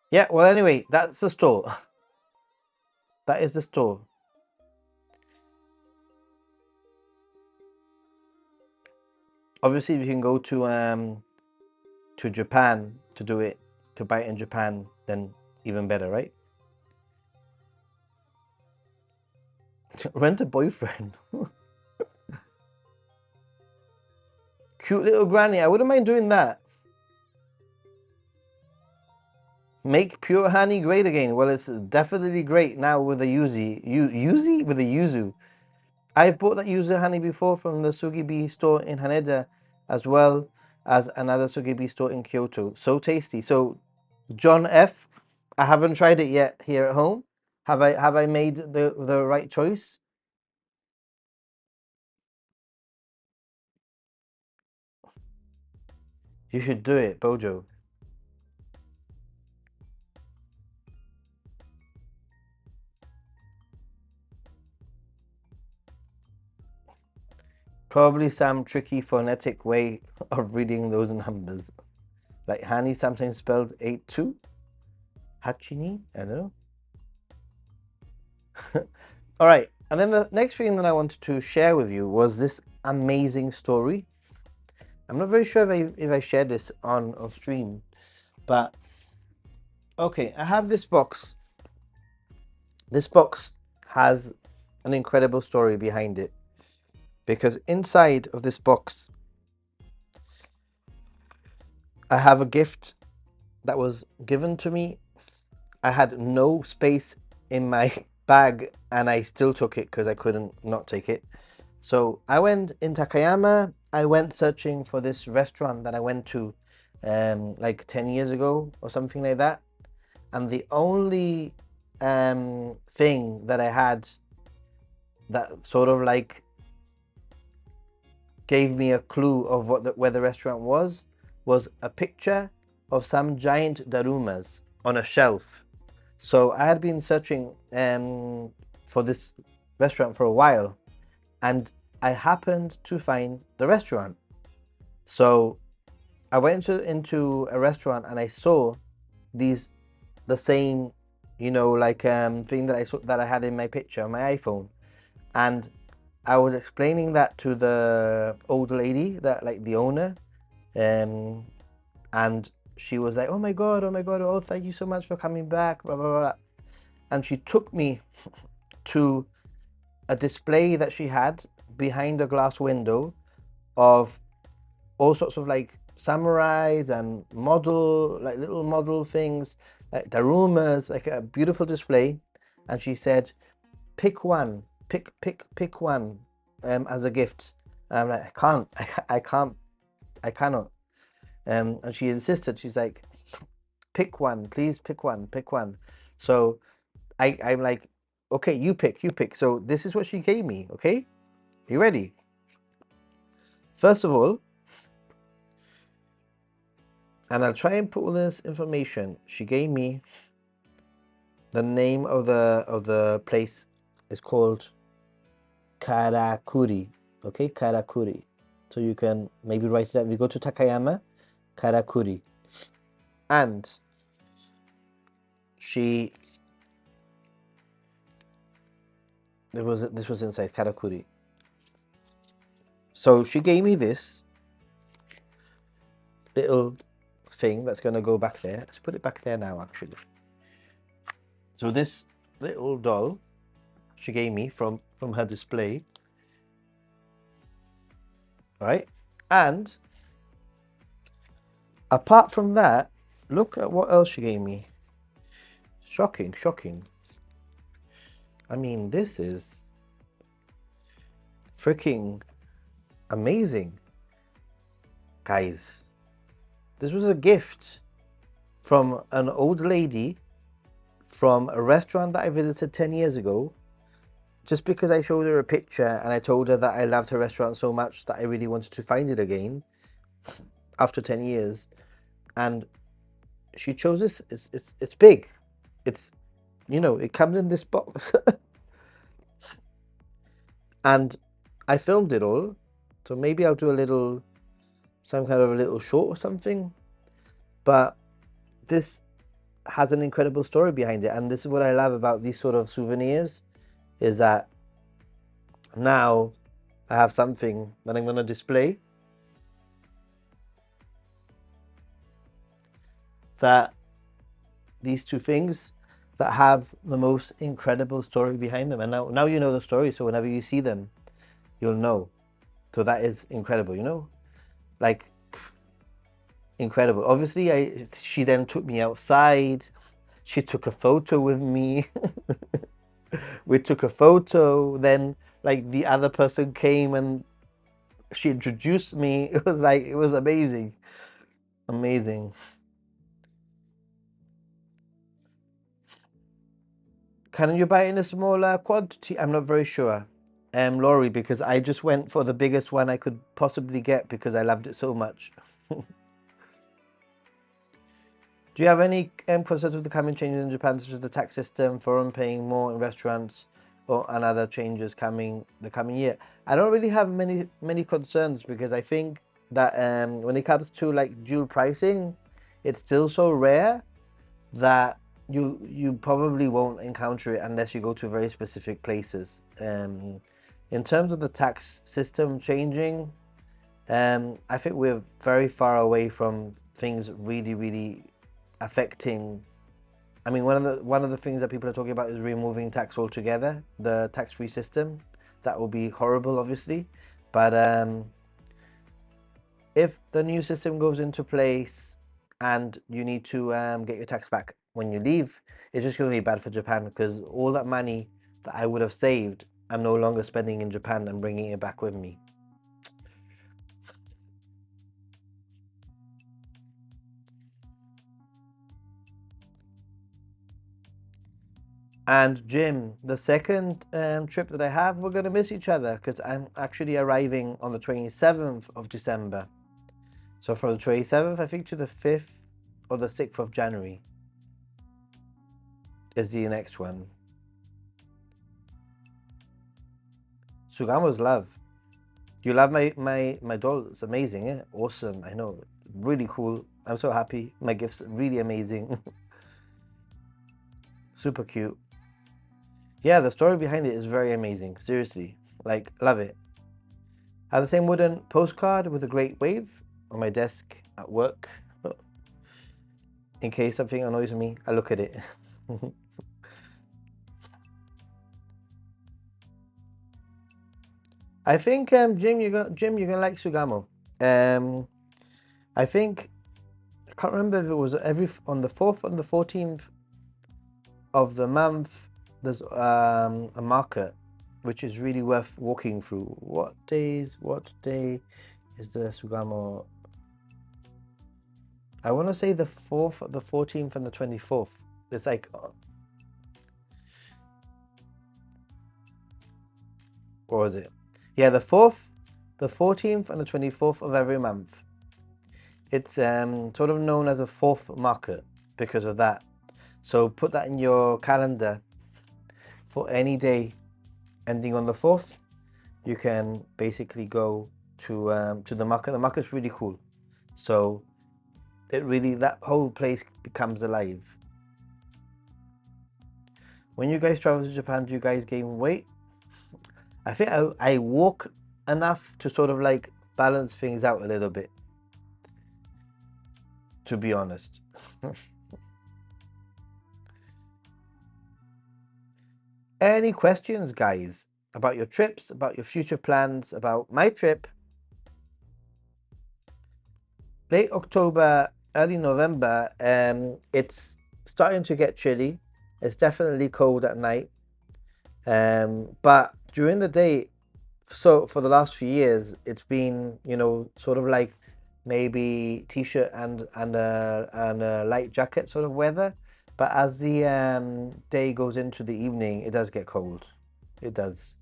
Speaker 1: Yeah, well anyway, that's the store. That is the store. Obviously, if you can go to Japan to do it, to buy it in Japan, then even better, right? Rent a boyfriend. Cute little granny. I wouldn't mind doing that. Make pure honey great again. Well, it's definitely great now with the yuzu with the yuzu. I've bought that yuzu honey before from the Sugibi store in Haneda, as well as another Sugibi store in Kyoto. So tasty. So, John F, I haven't tried it yet here at home. Have I made the right choice? You should do it, Bojo. Probably some tricky phonetic way of reading those numbers. Like Hani sometimes spelled 82. Hachini? I don't know. All right. And then the next thing that I wanted to share with you was this amazing story. I'm not very sure if I shared this on stream, but okay, I have this box. This box has an incredible story behind it, because inside of this box I have a gift that was given to me. I had no space in my bag and I still took it because I couldn't not take it. So I went in Takayama. I went searching for this restaurant that I went to like 10 years ago or something like that. And the only thing that I had that sort of like gave me a clue of where the restaurant was a picture of some giant darumas on a shelf. So I had been searching for this restaurant for a while, and I happened to find the restaurant. So I went into a restaurant and I saw the same, like thing that I had in my picture on my iPhone. And I was explaining that to the old lady, that like the owner, um, and she was like, oh my God, oh, thank you so much for coming back, blah, blah, blah. And she took me to a display that she had behind a glass window of all sorts of like samurais and like little model things, like darumas, like a beautiful display. And she said, pick one, pick one, as a gift. And I'm like, I can't, I cannot. And she insisted. She's like, pick one, please, pick one, pick one. So I'm like, okay, you pick. So this is what she gave me. Okay, you ready? First of all, and I'll try and put all this information. She gave me the name of the place. Is called Karakuri. Okay, Karakuri. So you can maybe write it down. If you go to Takayama, Karakuri. And this was inside Karakuri. So she gave me this little thing that's going to go back there. Let's put it back there now, actually. So this little doll she gave me from her display, right? And apart from that, look at what else she gave me. Shocking. I mean, this is freaking amazing, guys. This was a gift from an old lady from a restaurant that I visited 10 years ago, just because I showed her a picture and I told her that I loved her restaurant so much that I really wanted to find it again after 10 years. And she chose this. It's big. It's, it comes in this box. And I filmed it all. So maybe I'll do some kind of a little short or something. But this has an incredible story behind it. And this is what I love about these sort of souvenirs, is that now I have something that I'm going to display that these two things that have the most incredible story behind them. And now you know the story. So whenever you see them, you'll know. So that is incredible, like incredible. Obviously, she then took me outside. She took a photo with me. We took a photo. Then like the other person came and she introduced me. It was amazing. Amazing. Can you buy in a smaller quantity? I'm not very sure, Laurie, because I just went for the biggest one I could possibly get because I loved it so much. Do you have any concerns with the coming changes in Japan, such as the tax system, foreign paying more in restaurants, and other changes coming the coming year? I don't really have many concerns, because I think that when it comes to like dual pricing, it's still so rare that you probably won't encounter it unless you go to very specific places. In terms of the tax system changing, I think we're very far away from things really affecting. I mean, one of the things that people are talking about is removing tax altogether, the tax-free system. That will be horrible, obviously, but if the new system goes into place and you need to get your tax back when you leave, it's just going to be bad for Japan, because all that money that I would have saved, I'm no longer spending in Japan and bringing it back with me. And Jim, the second trip that I have, we're going to miss each other, because I'm actually arriving on the 27th of December. So from the 27th, I think, to the 5th or the 6th of January is the next one. Sugimo's love. You love my doll? It's amazing, eh? Awesome. I know. Really cool. I'm so happy. My gift's really amazing. Super cute. Yeah, the story behind it is very amazing. Seriously. Like, love it. I have the same wooden postcard with a great wave on my desk at work. In case something annoys me, I look at it. I think Jim, you're gonna like Sugamo. I think I can't remember if it was on the 4th and the 14th of the month. There's a market which is really worth walking through. What day is the Sugamo? I want to say the 4th, the 14th, and the 24th. It's like, what was it? Yeah, the 4th, the 14th, and the 24th of every month. It's sort of known as a 4th market because of that. So put that in your calendar for any day ending on the 4th. You can basically go to the market. The market's really cool. So that whole place becomes alive. When you guys travel to Japan, do you guys gain weight? I think I walk enough to sort of like balance things out a little bit, to be honest. Any questions, guys, about your trips, about your future plans, about my trip? Late October, early November, it's starting to get chilly. It's definitely cold at night. But during the day, so for the last few years, it's been, sort of like maybe t-shirt and a light jacket sort of weather. But as the day goes into the evening, it does get cold. It does.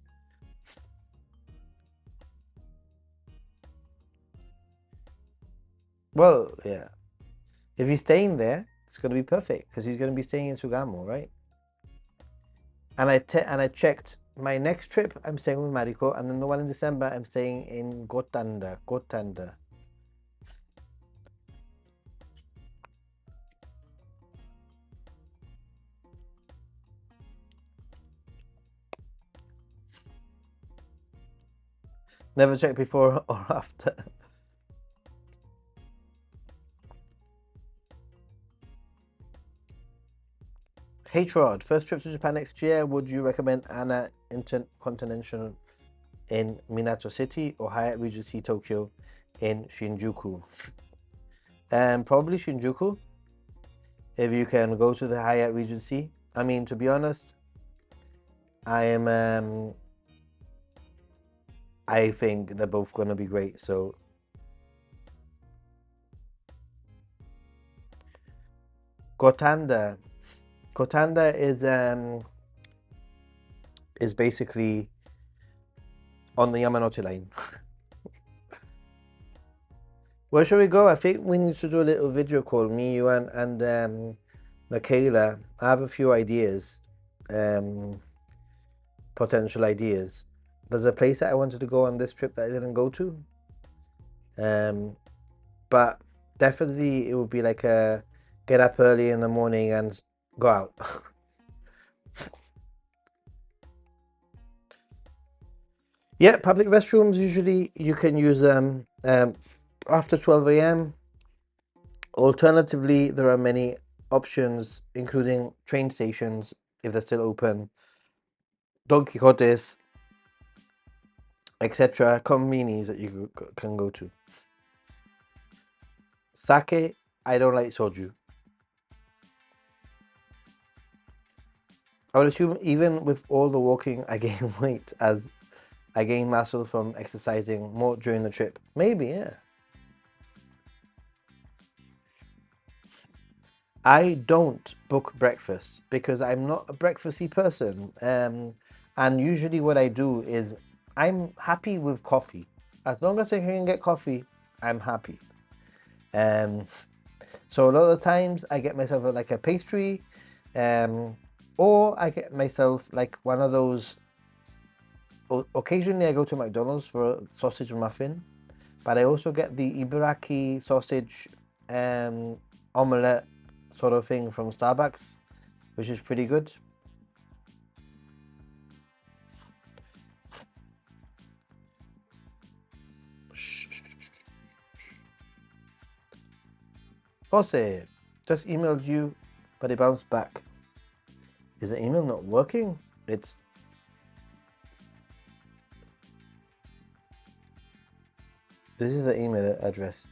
Speaker 1: Well, yeah. If he's staying there, it's going to be perfect because he's going to be staying in Sugamo, right? And I checked my next trip. I'm staying with Mariko, and then the one in December, I'm staying in Gotanda. Gotanda. Never checked before or after. H-Rod, first trip to Japan next year. Would you recommend Anna Intercontinental in Minato City or Hyatt Regency Tokyo in Shinjuku? Probably Shinjuku. If you can go to the Hyatt Regency. I mean, to be honest, I think they're both gonna be great. So Gotanda is basically on the Yamanote line. Where should we go? I think we need to do a little video call, me, you, and Michaela. I have a few ideas, potential ideas. There's a place that I wanted to go on this trip that I didn't go to. But definitely it would be like a get up early in the morning and go out. Yeah, public restrooms, usually you can use them after 12 a.m. Alternatively, there are many options, including train stations, if they're still open, Don Quixotes, etc., convenies that you can go to. Sake, I don't like soju. I would assume even with all the walking, I gain weight as I gain muscle from exercising more during the trip. Maybe, yeah. I don't book breakfast because I'm not a breakfasty person. And usually what I do is I'm happy with coffee. As long as I can get coffee, I'm happy. So a lot of the times I get myself like a pastry, or I get myself like one of those occasionally I go to McDonald's for a sausage muffin, but I also get the Ibaraki sausage omelette sort of thing from Starbucks, which is pretty good. Jose, just emailed you, but it bounced back. Is the email not working? This is the email address.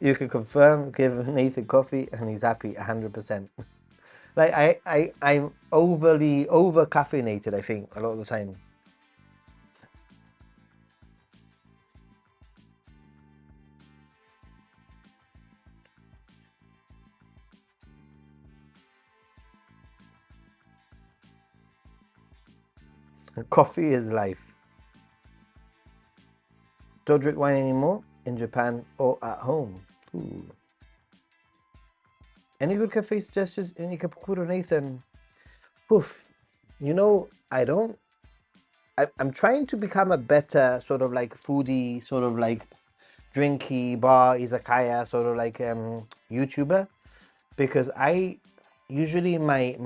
Speaker 1: You can confirm, give Nathan coffee, and he's happy 100%. Like I'm overly over caffeinated, I think, a lot of the time. Coffee is life. Don't drink wine anymore in Japan or at home. Ooh. Any good cafe suggestions in Ikebukuro, Nathan? Oof. You know, I'm trying to become a better sort of like foodie, sort of like drinky bar, izakaya, sort of like YouTuber, because I usually my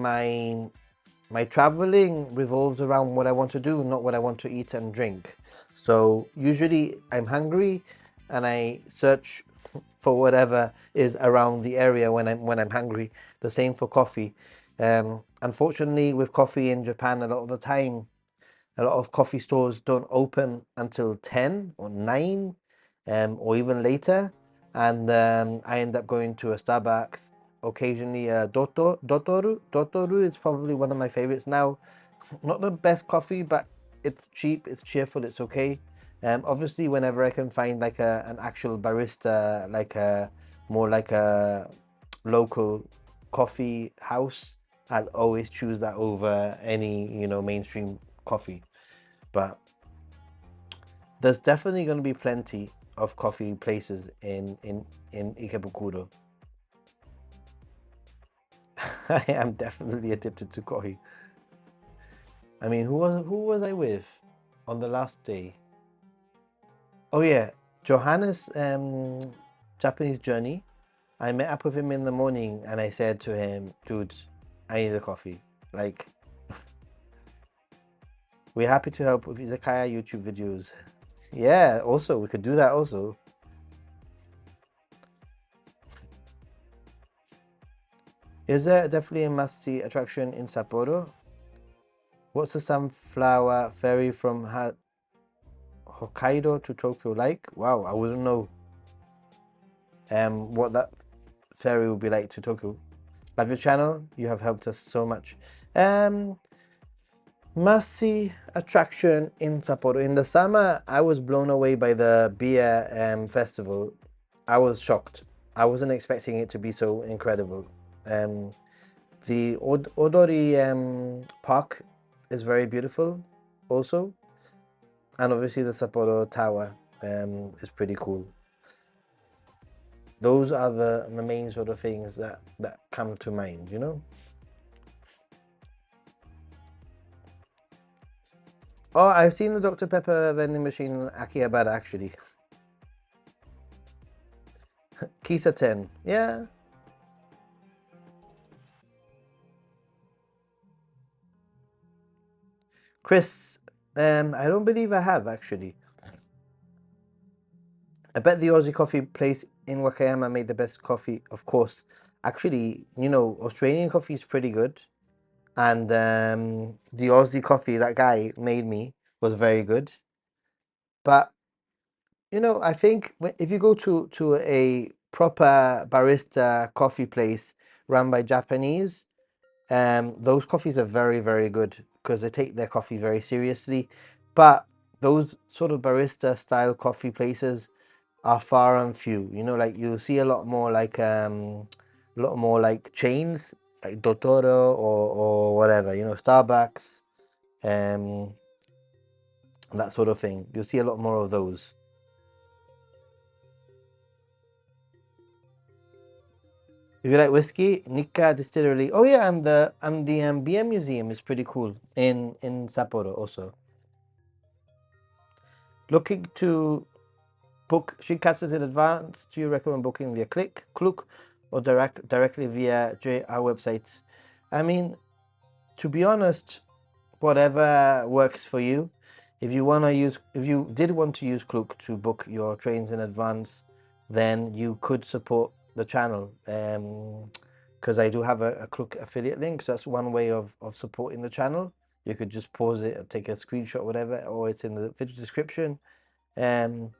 Speaker 1: traveling revolves around what I want to do, not what I want to eat and drink. So usually I'm hungry and I search for whatever is around the area when I'm hungry. The same for coffee. Unfortunately, with coffee in Japan, a lot of the time, a lot of coffee stores don't open until 10 or 9, or even later. And I end up going to a Starbucks, occasionally a Dotoru is probably one of my favorites now. Not the best coffee, but it's cheap, it's cheerful, it's okay. Obviously, whenever I can find like an actual barista, like a more like a local coffee house, I'll always choose that over any, mainstream coffee. But there's definitely going to be plenty of coffee places in Ikebukuro. I am definitely addicted to coffee. I mean, who was I with on the last day? Oh yeah, Johannes Japanese journey. I met up with him in the morning and I said to him, dude, I need a coffee. Like, we're happy to help with Izakaya YouTube videos. Yeah, also, we could do that also. Is there definitely a must-see attraction in Sapporo? What's the sunflower ferry from Hokkaido to Tokyo like? Wow, I wouldn't know what that ferry would be like to Tokyo. Love your channel. You have helped us so much. Must-see attraction in Sapporo. In the summer, I was blown away by the beer festival. I was shocked. I wasn't expecting it to be so incredible. The Odori Park is very beautiful also. And obviously the Sapporo Tower is pretty cool. Those are the main sort of things that come to mind, you know? Oh, I've seen the Dr. Pepper vending machine in Akihabara actually. Kisa 10, yeah. Chris, I don't believe I have actually. I bet the Aussie coffee place in Wakayama made the best coffee, of course. Actually, Australian coffee is pretty good. And the Aussie coffee that guy made me was very good. But, I think if you go to a proper barista coffee place run by Japanese, those coffees are very, very good because they take their coffee very seriously. But those sort of barista style coffee places are far and few. Like you'll see a lot more like chains like Dotoro or whatever, Starbucks, um, that sort of thing. You'll see a lot more of those. If you like whiskey, Nikka Distillery. Oh yeah, and the BM Museum is pretty cool in Sapporo also. Looking to book Shinkatsus in advance? Do you recommend booking via Klook, or directly via our website? I mean, to be honest, whatever works for you. If you did want to use Klook to book your trains in advance, then you could support the channel. Because I do have a Klook affiliate link, so that's one way of supporting the channel. You could just pause it or take a screenshot, whatever, or it's in the video description. Um,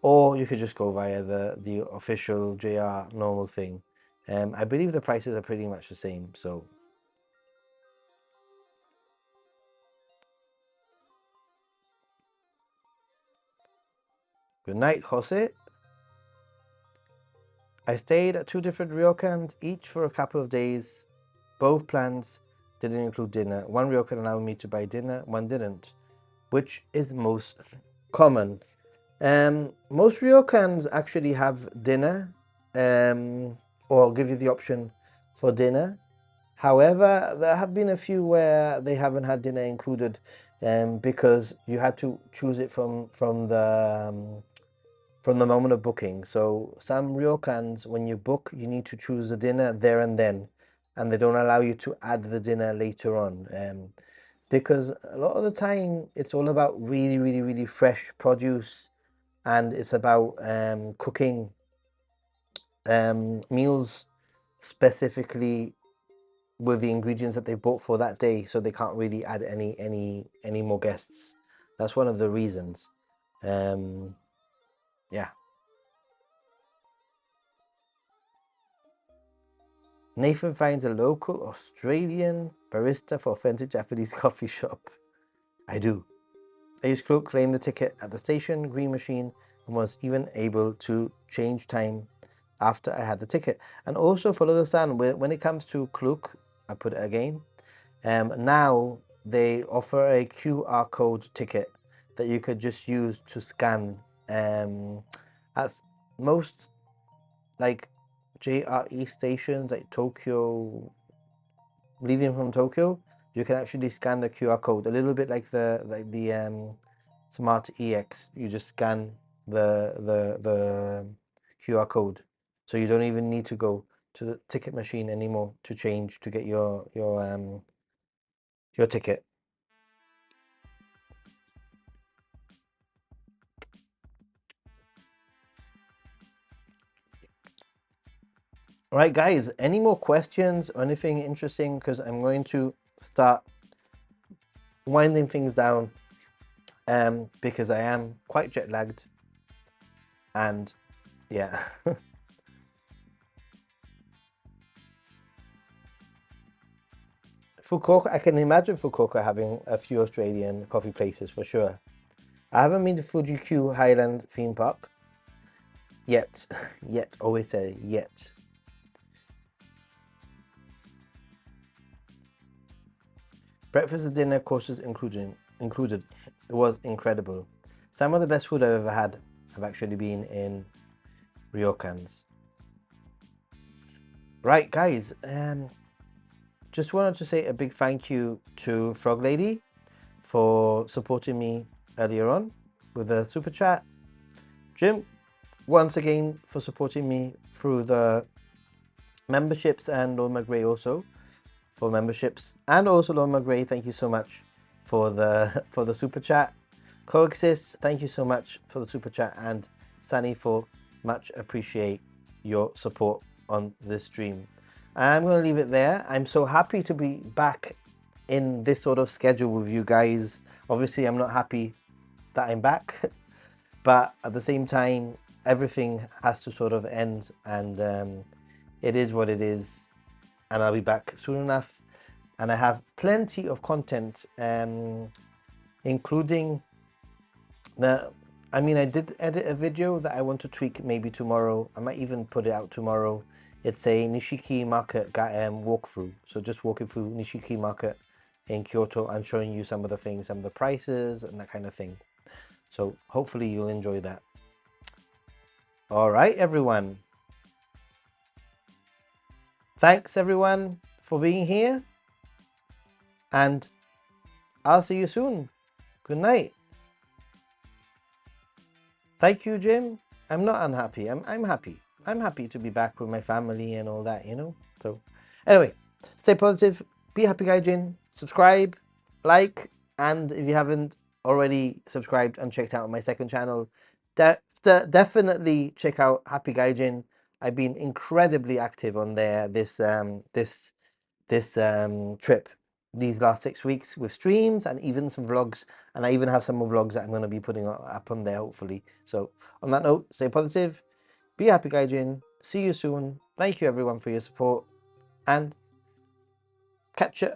Speaker 1: or you could just go via the official JR normal thing. I believe the prices are pretty much the same. So good night, Jose. I stayed at 2 different ryokans, each for a couple of days. Both plans didn't include dinner. One ryokan allowed me to buy dinner, one didn't. Which is most common? Most ryokans actually have dinner, or give you the option for dinner. However, there have been a few where they haven't had dinner included, because you had to choose it from the moment of booking. So some ryokans, when you book, you need to choose the dinner there and then, and they don't allow you to add the dinner later on. Because a lot of the time it's all about really, really, really fresh produce, and it's about cooking meals specifically with the ingredients that they bought for that day, so they can't really add any more guests. That's one of the reasons. Yeah. Nathan finds a local Australian barista for authentic Japanese coffee shop. I do. I used Cloak, claimed the ticket at the station, green machine, and was even able to change time after I had the ticket. And also follow the sun. When it comes to Klook, I put it again. Now they offer a QR code ticket that you could just use to scan. At most like JRE stations, like Tokyo, leaving from Tokyo, you can actually scan the QR code. A little bit like the Smart EX. You just scan the QR code, so you don't even need to go to the ticket machine anymore to change to get your ticket. All right, guys. Any more questions or anything interesting? Because I'm going to start winding things down. Because I am quite jet lagged, and yeah. Fukuoka, I can imagine Fukuoka having a few Australian coffee places for sure. I haven't been to Fuji Q Highland theme park yet. Yet, always say yet. Breakfast and dinner courses included. It was incredible. Some of the best food I've ever had have actually been in ryokans. Right, guys. Just wanted to say a big thank you to Frog Lady for supporting me earlier on with the super chat. Jim, once again for supporting me through the memberships, and Lord McGray also for memberships, and also Lord McGray, thank you so much for the super chat. Coexist, thank you so much for the super chat, and Sunny, for much appreciate your support on this stream. I'm going to leave it there. I'm so happy to be back in this sort of schedule with you guys. Obviously, I'm not happy that I'm back, but at the same time, everything has to sort of end, and it is what it is, and I'll be back soon enough. And I have plenty of content, including I did edit a video that I want to tweak maybe tomorrow. I might even put it out tomorrow. It's a Nishiki Market walkthrough. So just walking through Nishiki Market in Kyoto and showing you some of the things, some of the prices and that kind of thing. So hopefully you'll enjoy that. All right, everyone. Thanks everyone for being here, and I'll see you soon. Good night. Thank you, Jim. I'm not unhappy. I'm happy. I'm happy to be back with my family and all that, you know? So anyway, stay positive, be happy, Gaijin, subscribe, like, and if you haven't already subscribed and checked out my second channel, definitely check out Happy Gaijin. I've been incredibly active on there this trip, these last 6 weeks, with streams and even some vlogs, and I even have some more vlogs that I'm going to be putting up on there hopefully. So on that note, stay positive, be happy, Gaijin, see you soon, thank you everyone for your support, and catch ya.